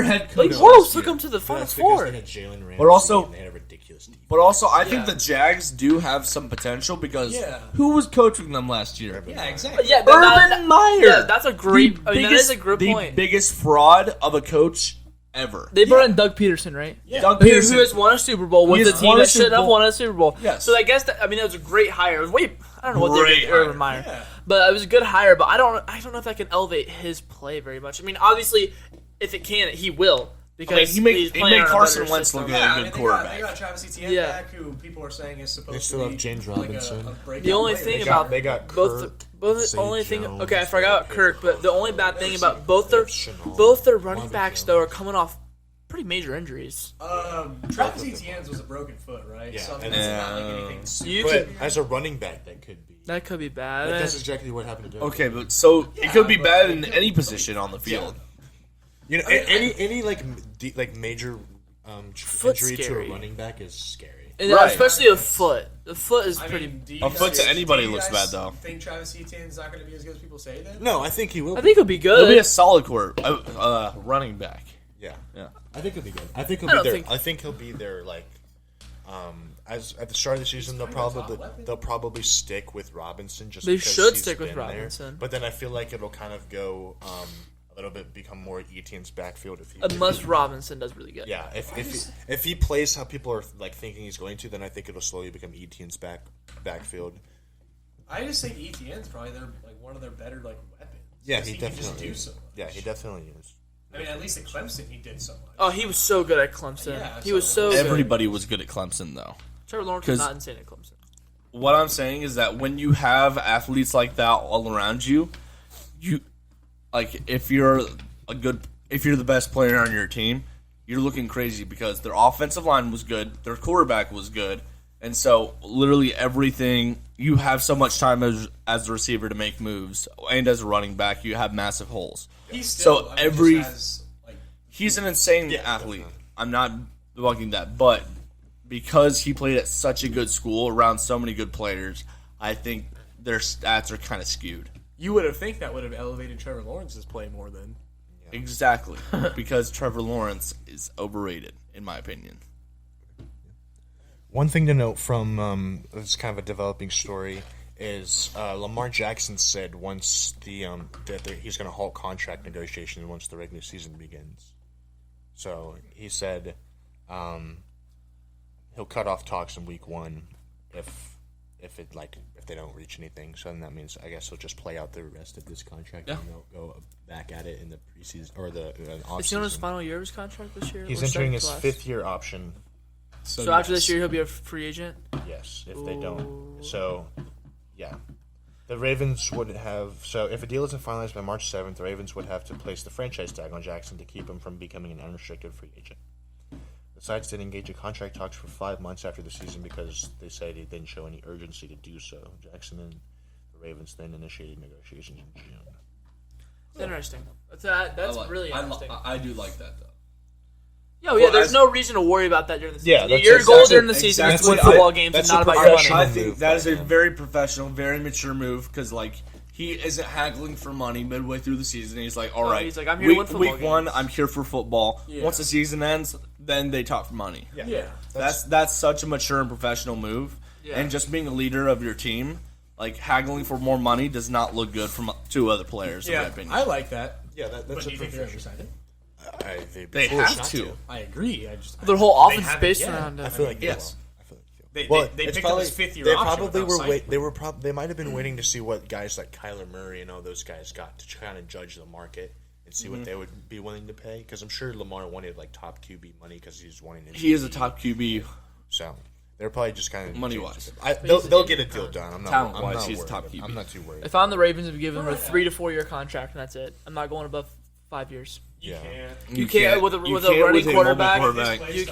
head coach? Blake last Bortles took year? him to the Final That's because Four. they had Jalen Ramsey But also- and they had a ridiculous team. But also, I think Yeah. the Jags do have some potential because Yeah. who was coaching them last year? Yeah, exactly. Yeah, but Urban Meyer. Yeah, that's a great. The I mean, that is a good the point. biggest fraud of a coach ever. They brought in Doug Peterson, right? Doug Who Peterson. has won a Super Bowl He with the has team won a that should Super have Bowl. won a Super Bowl. Yes. So I guess that was a great hire. It was way I don't know what they Great did to Urban hire. Meyer, Yeah. but it was a good hire. But I don't know if that can elevate his play very much. I mean, obviously, if it can, he will because he made he's playing on a Carson better Wentz system. look Yeah, good. I Good mean, they quarterback. got Travis Etienne Yeah. back, who people are saying is supposed They still to have be James like Robinson. a breakout The only player. thing They about got both Kirk, the only Zay thing. Jones, Okay, I forgot Pickett. Kirk, but the only bad thing about both their running backs though are coming off pretty major injuries. Travis Etienne's was a broken foot, right? Yeah, So I mean, and- it's not like anything. You But could, as a running back, that could be. that could be bad. That's exactly what happened to Derek. Okay, but so it could be but- bad in any position on the field. You know, any like major Foot's injury to scary. a running back is scary. And Right. especially a foot. The foot is I pretty. mean, do you A guys- foot to anybody do you looks guys bad, though. Think Travis Etienne's not going to be as good as people say then? No, I think he will. I think he'll be He'll be a good. solid running back. Yeah, Yeah. I think he'll be good. I think he'll I be don't there. think- I think he'll be there. Like, as at the start of the season, they'll probably stick with Robinson. Just They because should he's stick with been there. Robinson. But then I feel like it'll kind of go a little bit, become more Etienne's backfield if he. Unless Robinson does really good. Yeah, if he plays how people are like thinking he's going to, then I think it'll slowly become Etienne's backfield. I just think Etienne's probably one of their better weapons. Yeah, 'Cause he can just definitely do is. so much. Yeah, he definitely is. I mean, at least at Clemson, he did so much. Oh, he was so good at Clemson. Yeah, he was so- so good. Everybody was good at Clemson, though. Trevor Lawrence was 'cause- not insane at Clemson. What I'm saying is that when you have athletes like that all around you, like if you're the best player on your team, you're looking crazy because their offensive line was good, their quarterback was good, and so literally everything, you have so much time as a receiver to make moves, and as a running back, you have massive holes. He's an insane athlete. I'm not bugging that, but because he played at such a good school around so many good players, I think their stats are kind of skewed. You would have think that would have elevated Trevor Lawrence's play more than. Yeah. Exactly, because Trevor Lawrence is overrated, in my opinion. One thing to note from this kind of a developing story is Lamar Jackson said once that he's going to halt contract negotiations once the regular season begins. So he said he'll cut off talks in week 1 if they don't reach anything. So then that means I guess he'll just play out the rest of this contract and they'll go back at it in the preseason or the off-season. Is he on his final year of his contract this year? He's entering his 5th year option. So after this year, he'll be a free agent? Yes, if they don't. So, yeah. The Ravens would have... So, if a deal isn't finalized by March 7th, the Ravens would have to place the franchise tag on Jackson to keep him from becoming an unrestricted free agent. The sides did engage in contract talks for 5 months after the season because they said he didn't show any urgency to do so. Jackson and the Ravens then initiated negotiations in June. It's interesting. That's really interesting. I do like that, though. There's no reason to worry about that during the season. Yeah, your goal during the season is to win football games and not about your money. I think that is a very professional, very mature move because, he isn't haggling for money midway through the season. He's like, all right, he's like, I'm here to win football week 1, games. I'm here for football. Yeah. Once the season ends, then they talk for money. Yeah. That's such a mature and professional move. Yeah. And just being a leader of your team, haggling for more money does not look good to other players, in my opinion. I like that. Yeah, that's but do you think they're excited? They have to. I agree. Their whole offense is based around it. I feel like yes. They picked up his 5th year option. They might have been waiting to see what guys like Kyler Murray and all those guys got to kind of judge the market and see what they would be willing to pay. Because I'm sure Lamar wanted top QB money because he's wanting to. He is a top QB, so they're probably just kind of money wise. They'll get a deal done. I'm not he's worried. top QB. I'm not too worried. If I'm the Ravens, I'd give him a 3 to 4 year contract, and that's it. I'm not going above 5 years. Yeah, you can't with a running quarterback. You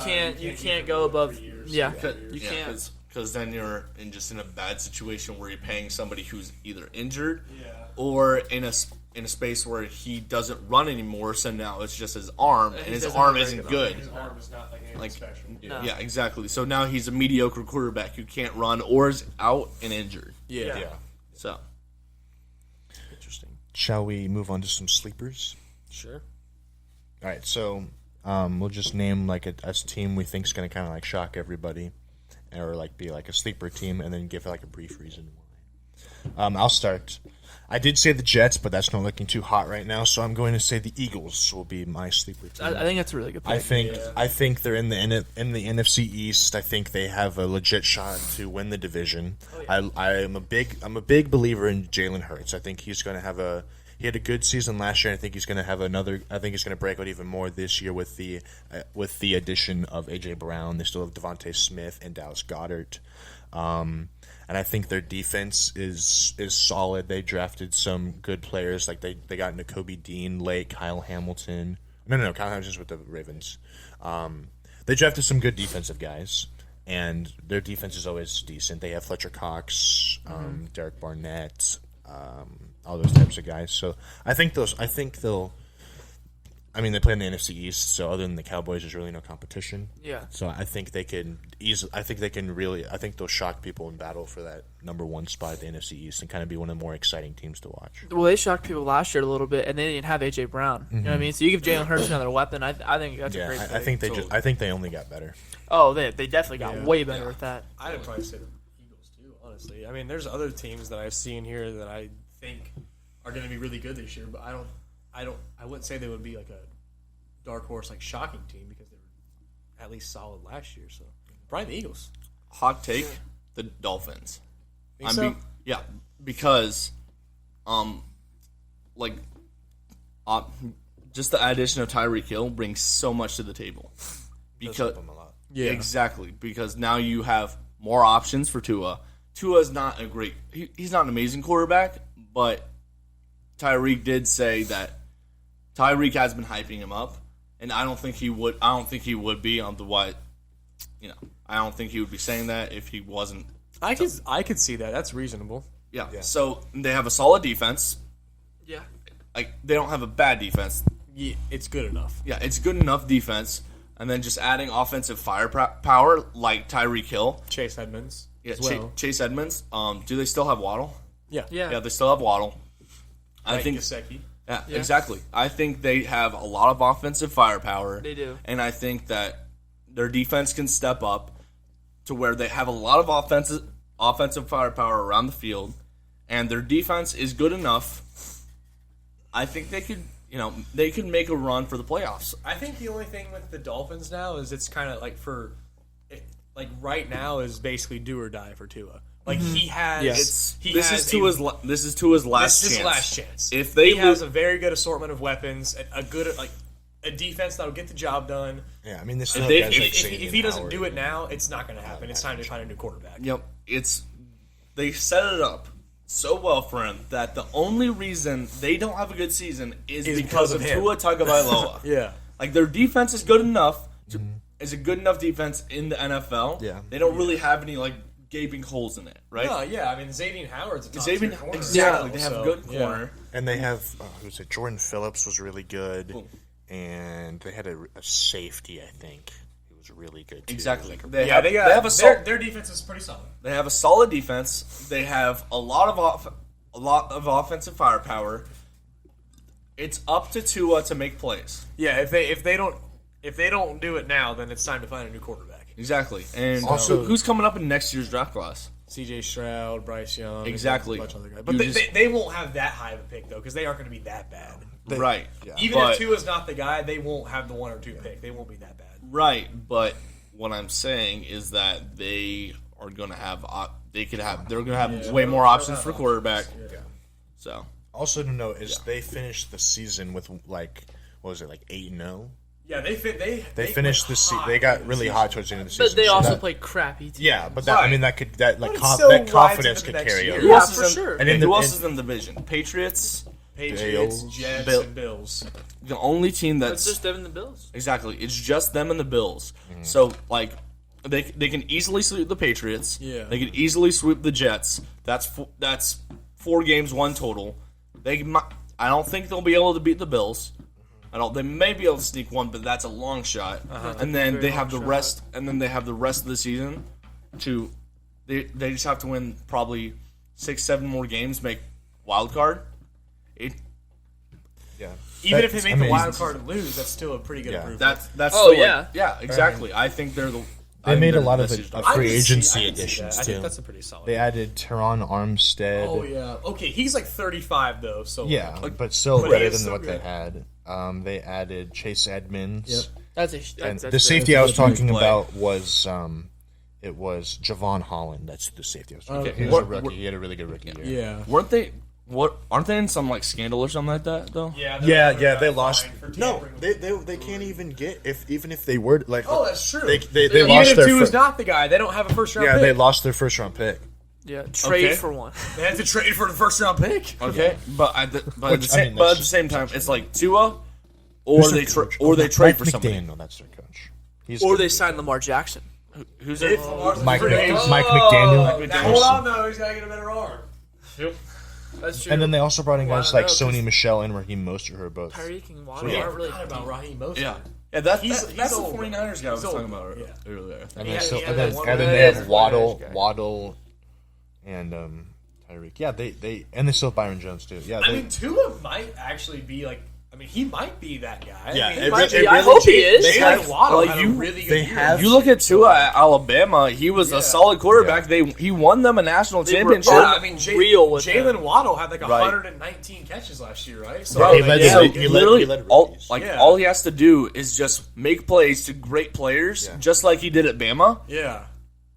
can't go above. Yeah, you can't. Because then you're in a bad situation where you're paying somebody who's either injured or in a space where he doesn't run anymore. So now it's just his arm, and his arm isn't good. His arm is not anything special. No. Yeah, exactly. So now he's a mediocre quarterback who can't run or is out and injured. Yeah. So interesting. Shall we move on to some sleepers? Sure. All right, so we'll just name a team we think is going to kind of shock everybody, or be a sleeper team, and then give a brief reason why. I'll start. I did say the Jets, but that's not looking too hot right now, so I'm going to say the Eagles will be my sleeper team. I think that's a really good pick. I think they're in the NFC East. I think they have a legit shot to win the division. Oh, yeah. I'm a big believer in Jalen Hurts. I think he's going to he had a good season last year. I think he's going to have another. I think he's going to break out even more this year with the addition of AJ Brown. They still have Devontae Smith and Dallas Goedert, and I think their defense is solid. They drafted some good players. They got Nakobe Dean late, Kyle Hamilton. No, Kyle Hamilton's with the Ravens. They drafted some good defensive guys, and their defense is always decent. They have Fletcher Cox, Derek Barnett. All those types of guys. So I think they'll. I mean, they play in the NFC East, so other than the Cowboys, there's really no competition. Yeah. So I think they can easily. I think they'll shock people in battle for that number 1 spot at the NFC East and kind of be one of the more exciting teams to watch. Well, they shocked people last year a little bit, and they didn't have AJ Brown. You know what I mean? So you give Jalen Hurts another weapon. I think that's a great pick. I think they only got better. Oh, they definitely got way better with that. I'd probably say the Eagles too. Honestly, I mean, there's other teams that I've seen here that I think are going to be really good this year, but I wouldn't say they would be a dark horse shocking team because they were at least solid last year. So probably the Eagles. Hot take: the Dolphins. Think so? Because just the addition of Tyreek Hill brings so much to the table. Does help them a lot. Yeah, exactly. Because now you have more options for Tua. Tua's not he's not an amazing quarterback, but Tyreek did say that Tyreek has been hyping him up, and I don't think he would. I don't think he would be on the what. I don't think he would be saying that if he wasn't. I could see that. That's reasonable. Yeah. So they have a solid defense. Yeah. Like they don't have a bad defense. Yeah, it's good enough. Yeah, it's good enough defense, and then just adding offensive firepower like Tyreek Hill, Chase Edmonds. yeah, as well. Chase Edmonds. Do they still have Waddle? Yeah. Yeah, they still have Waddle. I think. Gesicki. Yeah, exactly. I think they have a lot of offensive firepower. They do. And I think that their defense can step up to where they have a lot of offensive firepower around the field, and their defense is good enough. I think they could, they could make a run for the playoffs. I think the only thing with the Dolphins now is it's kind of right now is basically do or die for Tua. Like he has, This is Tua's last chance. His last chance. If they has a very good assortment of weapons, a defense that'll get the job done. Yeah, I mean, this If If he doesn't do it now, it's not going to happen. It's time to find a new quarterback. Yep, they set it up so well for him that the only reason they don't have a good season is because of him. Tua Tagovailoa. Yeah. Like their defense is good enough is a good enough defense in the NFL. Yeah. They don't really have any gaping holes in it, right? No, yeah. I mean, Xavier Howard's a top Xavier, tier corner. exactly. Yeah, They have so, a good yeah. corner. And they have, who's it? Jordan Phillips was really good. And they had a safety, I think. He was really good, too. Exactly. Like They have their defense is pretty solid. They have a solid defense. They have a lot of offensive firepower. It's up to Tua to make plays. Yeah, if they don't do it now, then it's time to find a new quarterback. Exactly. And Also- who's coming up in next year's draft class? C.J. Stroud, Bryce Young, Exactly. a bunch of other guys. But they won't have that high of a pick though, because they aren't going to be that bad. Right. Yeah. Even But- if Tua's not the guy, they won't have the 1 or 2 pick. They won't be that bad. Right, but what I'm saying is that they are going to have they're going to have way more options for quarterback. Yeah. So Also to note is they finished the season with, what was it, 8-0? Yeah, they finished the season. They got really hot towards the end of the season. But they so also that- play crappy teams. Yeah, but that, I mean, that still confidence rides into could the next carry year. over. Yeah, else for is in- sure. And in who the- else is in the division? Patriots, Patriots, Bills. Jets, Bill- and Bills. the only team It's that's just them and the Bills. exactly. It's just them and the Bills. So they can easily sweep the Patriots. Yeah. They can easily sweep the Jets. That's 4 games, 1 total. I don't think they'll be able to beat the Bills. They may be able to sneak 1, but that's a long shot. And then they have the rest. And then they have the rest of the season to. They just have to win probably 6-7 more games, make wild card. Yeah. Even if they make the amazing. wild card and lose, that's still a pretty good Yeah. improvement. That's Oh, still yeah. yeah, exactly. I think they're the. They made a lot of best it. team. Free I can agency see that. additions, I too. think that's a pretty solid. They added Teron Armstead. Oh yeah. Okay, he's like 35 though. So Yeah, but still But better he is than so what they good. had. They added Chase Edmonds. Yep. And That's the safety I was talking play. about was it was Javon Holland. That's the safety I was talking about. He was a rookie. He had a really good rookie year. Yeah. Weren't they? Aren't they in some scandal or something like that though? Yeah. They lost. No, they can't even get even if they were Oh, that's true. They Even lost if their Tua's not the guy, they don't have a first round pick. they lost their first round pick. Yeah, trade Okay. for one. They had to trade for the first round pick. Okay, but at the Which, I mean, that's same time, it's like Tua, or Who's they their coach? or they Mike trade for somebody. McDaniel, that's their coach. He's Or good. they sign Lamar Jackson. Who's it? Mike McDaniel. Now, hold on though, he's gotta get a better arm. That's true. And then they also brought in guys Wow, like no, Sony Michel and Raheem Mostert, who are both. Tyreek and Waddle Yeah. aren't really. Forgot about Raheem Mostert. Yeah, He's that's the old. 49ers guy I was He's talking old. about Yeah. earlier. And He then, had- so, he had and that then, one and where then they they had have the Waddle, and Tyreek. Yeah, they still have Byron Jones too. Yeah, I mean, Tua might actually be like. I mean, he might be that guy. Yeah, I mean, it he might re- be. it I hope he is. they Jalen have- Waddle like, had you- a really good they year. have- You look at Tua at Alabama; he was a solid quarterback. He won them a national They were championship. on- I mean, real with Jalen him. Waddle had like Right. 119 catches last year, right? So Bro, He led yeah, the- he led- literally he led all rookies. all he has to do is just make plays to great players, Yeah. just like he did at Bama. yeah.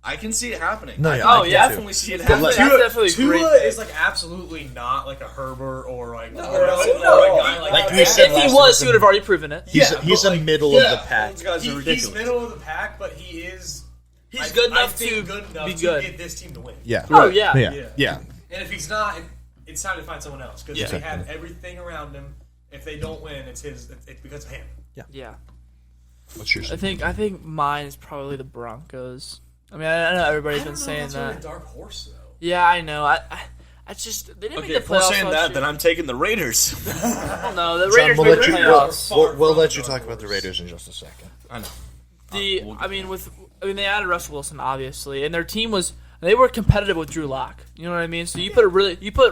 I can see it happening. No, yeah, I I can yeah. definitely see it Definitely- happening. that's definitely Tua great. is like absolutely not like a Herbert or like or a no. guy like Like that. we said If he last was, time, he would have already proven it. He's Yeah, he's but a like- middle yeah, of the pack. Those guys are He's ridiculous. middle of the pack, but he is. He's I- good I enough think to good enough be to good. get this team to win. Yeah. Oh yeah. Yeah. Yeah. And if he's not, it's time to find someone else because they have everything around him. If they don't win, it's because of him. Yeah. What's yours? I think mine is probably the Broncos. I mean, I know everybody's been saying that's that. really a dark horse, though. Yeah, I know. I just they didn't Okay, make if the we're playoffs saying last that, year. then I'm taking the Raiders. No, the John, Raiders we'll made let the you. playoffs. We'll let you talk about the Raiders in just a second. I know. They added Russell Wilson obviously, and their team they were competitive with Drew Lock. You know what I mean? So you put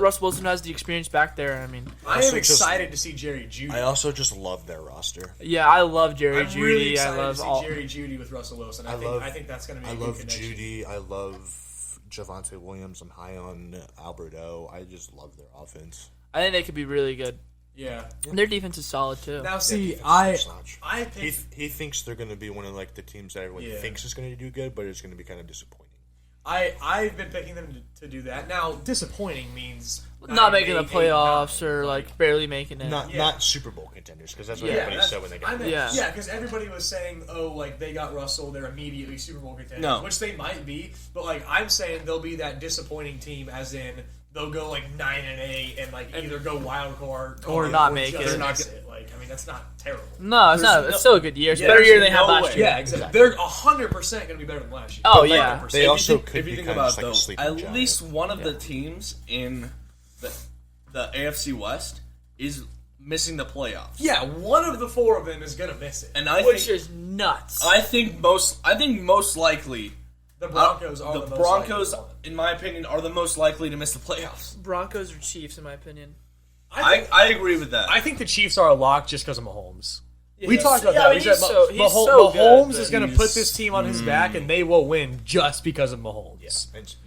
Russell Wilson who has the experience back there. I mean, I am excited to see Jerry Jeudy. I also just love their roster. yeah, I love Jerry I'm Jeudy. really excited I love to see all. Jerry Jeudy with Russell Wilson. I think that's going to be a good connection. Jeudy. I love Javonte Williams. I'm high on Alberto. I just love their offense. I think they could be really good. Yeah. And their defense is solid too. Now, see, I picked. he thinks they're going to be one of the teams that everyone thinks is going to do good, but it's going to be kind of disappointing. I've been picking them to do that. Now, disappointing means not making the playoffs or barely making it. Not Super Bowl contenders because that's what everybody said when they got. Because everybody was saying, they got Russell, they're immediately Super Bowl contenders, which they might be. But I'm saying they'll be that disappointing team, as in they'll go 9-8 and either go wild card or not make it. They're not that's not terrible. No, it's not. It's still a good year. It's a better year than they had last year. Yeah, exactly. They're 100% going to be better than last year. Oh yeah. They also could if you be think kind about of it, like a though, sleeping at giant. least one of the teams in the AFC West is missing the playoffs. Yeah, one of the four of them is going to miss it. And which is nuts. I think most likely the Broncos are the most Broncos, likely. in my opinion, are the most likely to miss the playoffs. Broncos or Chiefs, in my opinion. I agree with that. I think the Chiefs are a lock just because of Mahomes. We talked about Yeah, that. but We said he's so Mahomes good, is going to put this team on his back, and they will win just because of Mahomes.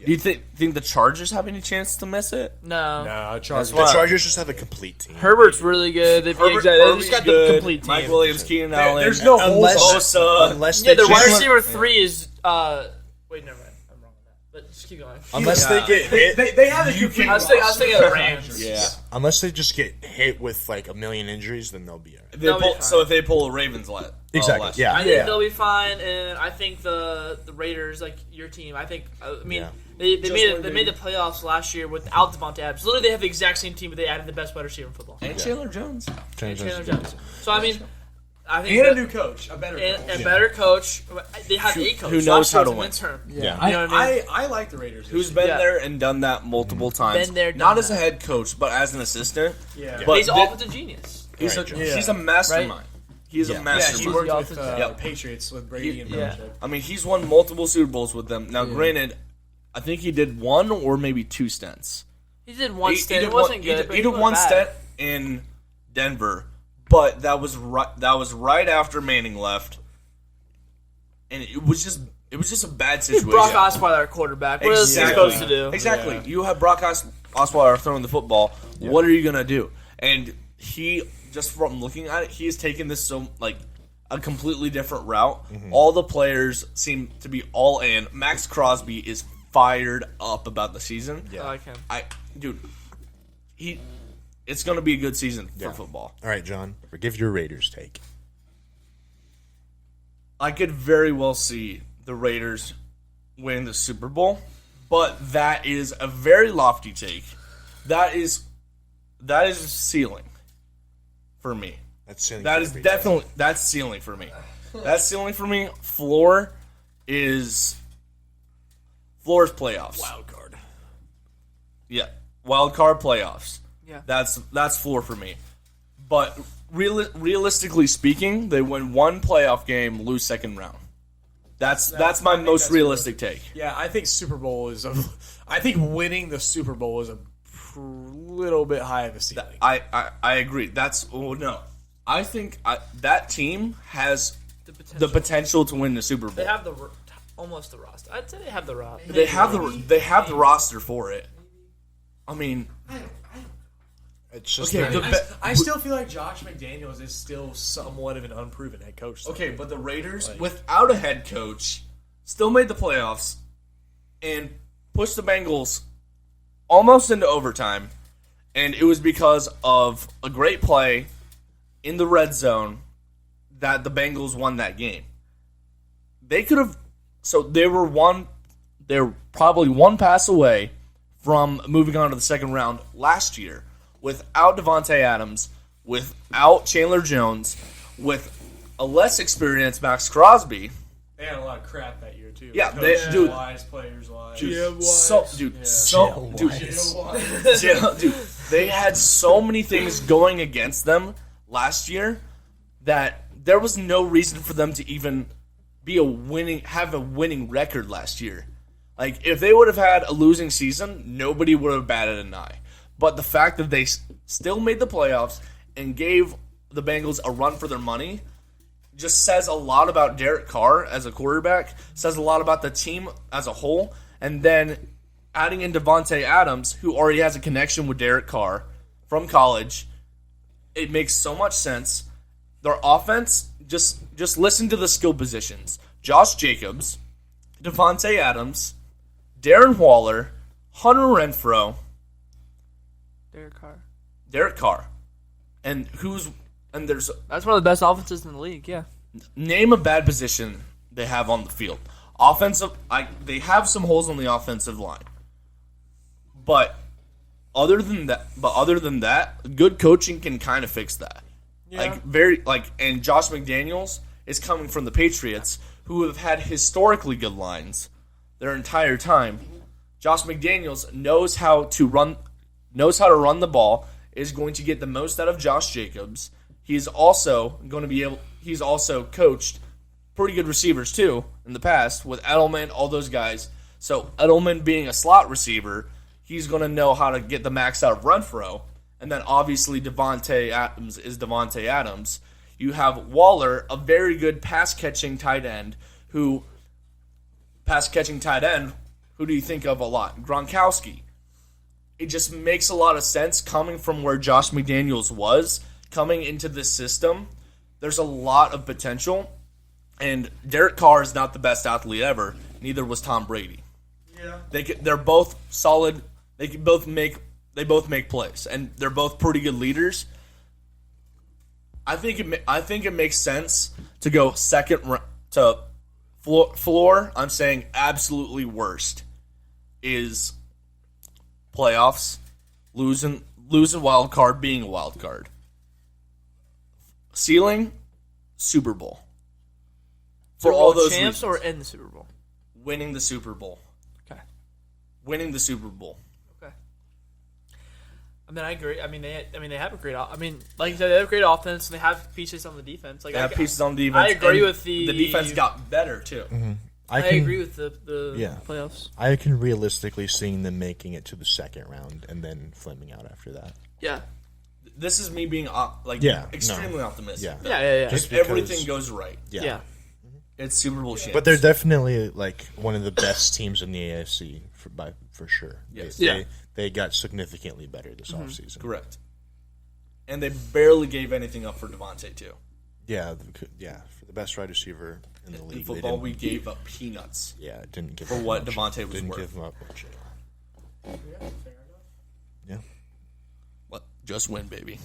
Do you think the Chargers have any chance to miss it? No. No, Chargers. The Chargers just have a complete team. Herbert's really good. They just got the complete team. Mike Williams, Keenan Allen. There's no unless Yeah, they the wide just- receiver 3 is. Wait, never mind. I'm wrong on that. But just keep going. Unless they get hit, They have a complete I was thinking of the Rams. Yeah. unless they just get hit with a million injuries, then they'll be alright. If they pull a Ravens Exactly. last Yeah. I think they'll be fine, and I think the Raiders, your team. They made the playoffs last year without Devontae Adams. Literally, they have the exact same team, but they added the best wide receiver in football. And Chandler Jones. And Chandler Jones. So I think and a new coach, a better coach. a better coach. They have a coach who knows how to win. win. Yeah. You know what I mean? I like the Raiders. Who's been there and done that multiple times. Been there, done Not as a that. head coach, but as an assistant. Yeah. But He's an offensive genius. he's Right, a mastermind. He's a Yeah, he mastermind. worked He's with the offensive- Patriots with Brady and Yeah. Belichick. I mean, he's won multiple Super Bowls with them. Now, granted, I think he did one or maybe two stints. He did one He stint. did It wasn't one, good. He did one stint in Denver, but that was right after Manning left, and it was just a bad situation. Brock Osweiler, quarterback. What else is he supposed to do? Exactly. You have Brock Osweiler throwing the football. Yeah. What are you gonna do? And he, just from looking at it, he has taken this a completely different route. Mm-hmm. All the players seem to be all in. Max Crosby is fired up about the season. Yeah. I like him. It's going to be a good season for football. All right, John, give your Raiders take. I could very well see the Raiders winning the Super Bowl, but that is a very lofty take. That is a ceiling for me. That's ceiling for me. That's ceiling for me. Floor is playoffs. Wild card. Yeah, wild card playoffs. Yeah. That's floor for me. But realistically speaking, they win one playoff game, lose second round. That's my most realistic take. Yeah, I think Super Bowl is I think winning the Super Bowl is a little bit high of a ceiling. I agree. I think that team has the potential to win the Super Bowl. They have almost the roster. I'd say they have the roster. They have the roster for it. I mean, it's just I still feel like Josh McDaniels is still somewhat of an unproven head coach. Okay, but the Raiders, without a head coach, still made the playoffs and pushed the Bengals almost into overtime, and it was because of a great play in the red zone that the Bengals won that game. They could have, so they were probably one pass away from moving on to the second round last year without Devontae Adams, without Chandler Jones, with a less experienced Max Crosby. They had a lot of crap that year too. Yeah, Coaches wise, players wise. Dude, they had so many things going against them last year that there was no reason for them to even have a winning record last year. Like, if they would have had a losing season, nobody would have batted an eye. But the fact that they still made the playoffs and gave the Bengals a run for their money just says a lot about Derek Carr as a quarterback, says a lot about the team as a whole, and then adding in Devontae Adams, who already has a connection with Derek Carr from college, it makes so much sense. Their offense, just listen to the skill positions. Josh Jacobs, Devontae Adams, Darren Waller, Hunter Renfrow, Derek Carr. And there's That's one of the best offenses in the league, yeah. name a bad position they have on the field. They have some holes on the offensive line. But other than that, good coaching can kind of fix that. Yeah. And Josh McDaniels is coming from the Patriots, who have had historically good lines their entire time. Josh McDaniels knows how to run the ball, is going to get the most out of Josh Jacobs. He's also coached pretty good receivers too in the past with Edelman, all those guys. So Edelman being a slot receiver, he's going to know how to get the max out of Renfrow. And then obviously Devontae Adams is Devontae Adams. You have Waller, a very good pass-catching tight end. Who do you think of a lot? Gronkowski. It just makes a lot of sense coming from where Josh McDaniels was, coming into this system. There's a lot of potential. And Derek Carr is not the best athlete ever. Neither was Tom Brady. Yeah. They're both solid. They both make plays, and they're both pretty good leaders. I think it makes sense to go second to floor. I'm saying absolutely worst is playoffs, losing wild card, being a wild card. Ceiling, Super Bowl. For all those champs reasons. or in the Super Bowl? Winning the Super Bowl. Okay. Winning the Super Bowl. Okay. I mean, I agree. I mean, they have a great. Like you said, they have a great offense, and they have pieces on the defense. Like They have pieces on the defense. I agree and with the defense got better too. Mm-hmm. I agree with the playoffs. I can realistically seeing them making it to the second round and then flaming out after that. Yeah. This is me being extremely optimistic. Yeah. Just If everything goes right, Yeah. it's Super Bowl champs. But they're definitely like one of the best teams in the AFC for sure. Yes. They got significantly better this offseason. Correct. And they barely gave anything up for Devontae too. Yeah, for the best wide receiver in the league. In football, we gave up peanuts. Yeah, didn't give for him what much. Devontae was didn't worth. give him up much. Yeah, What? Just win, baby.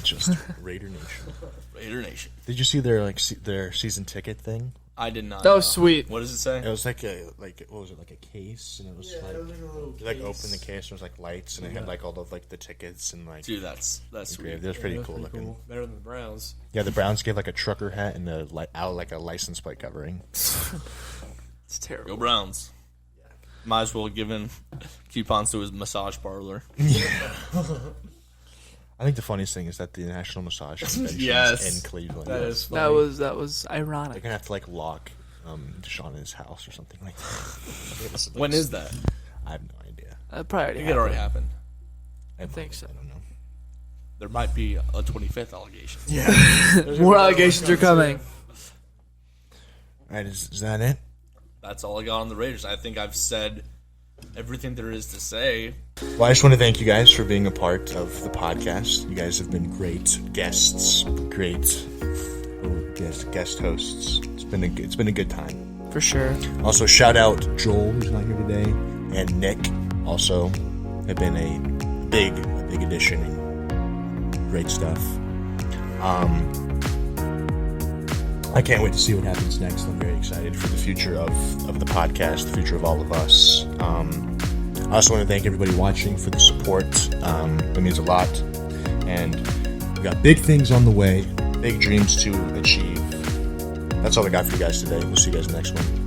just Raider Nation. Raider Nation. Did you see their season ticket thing? I did not. That was sweet. What does it say? It was like what was it, like a case, and it was Yeah, like it was like a little you like case. open the case, and there was like lights, and it had like all of like the tickets and like Dude, that's sweet. That was pretty Yeah, that cool was looking. cool. Better than the Browns. Yeah, the Browns gave like a trucker hat and a like a license plate covering. It's terrible. Go Browns. Might as well give in coupons to his massage parlor. I think the funniest thing is that the National Massage Convention Yes. is in Cleveland. That is funny. That was They're ironic. gonna have to like lock Deshaun in his house or something like that. When is that? I have no idea. Probably I already think it already happened. I think so. I don't know. There might be a 25th allegation. More allegations are coming. All right, is that it? That's all I got on the Raiders. I think I've said everything there is to say. Well, I just want to thank you guys for being a part of the podcast. You guys have been great guests, guest hosts. It's been a good time. For sure. Also, shout out Joel, who's not here today, and Nick. Also, have been a big addition and great stuff. I can't wait to see what happens next. I'm very excited for the future of the podcast, the future of all of us. I also want to thank everybody watching for the support. It means a lot. And we got big things on the way, big dreams to achieve. That's all I got for you guys today. We'll see you guys next one.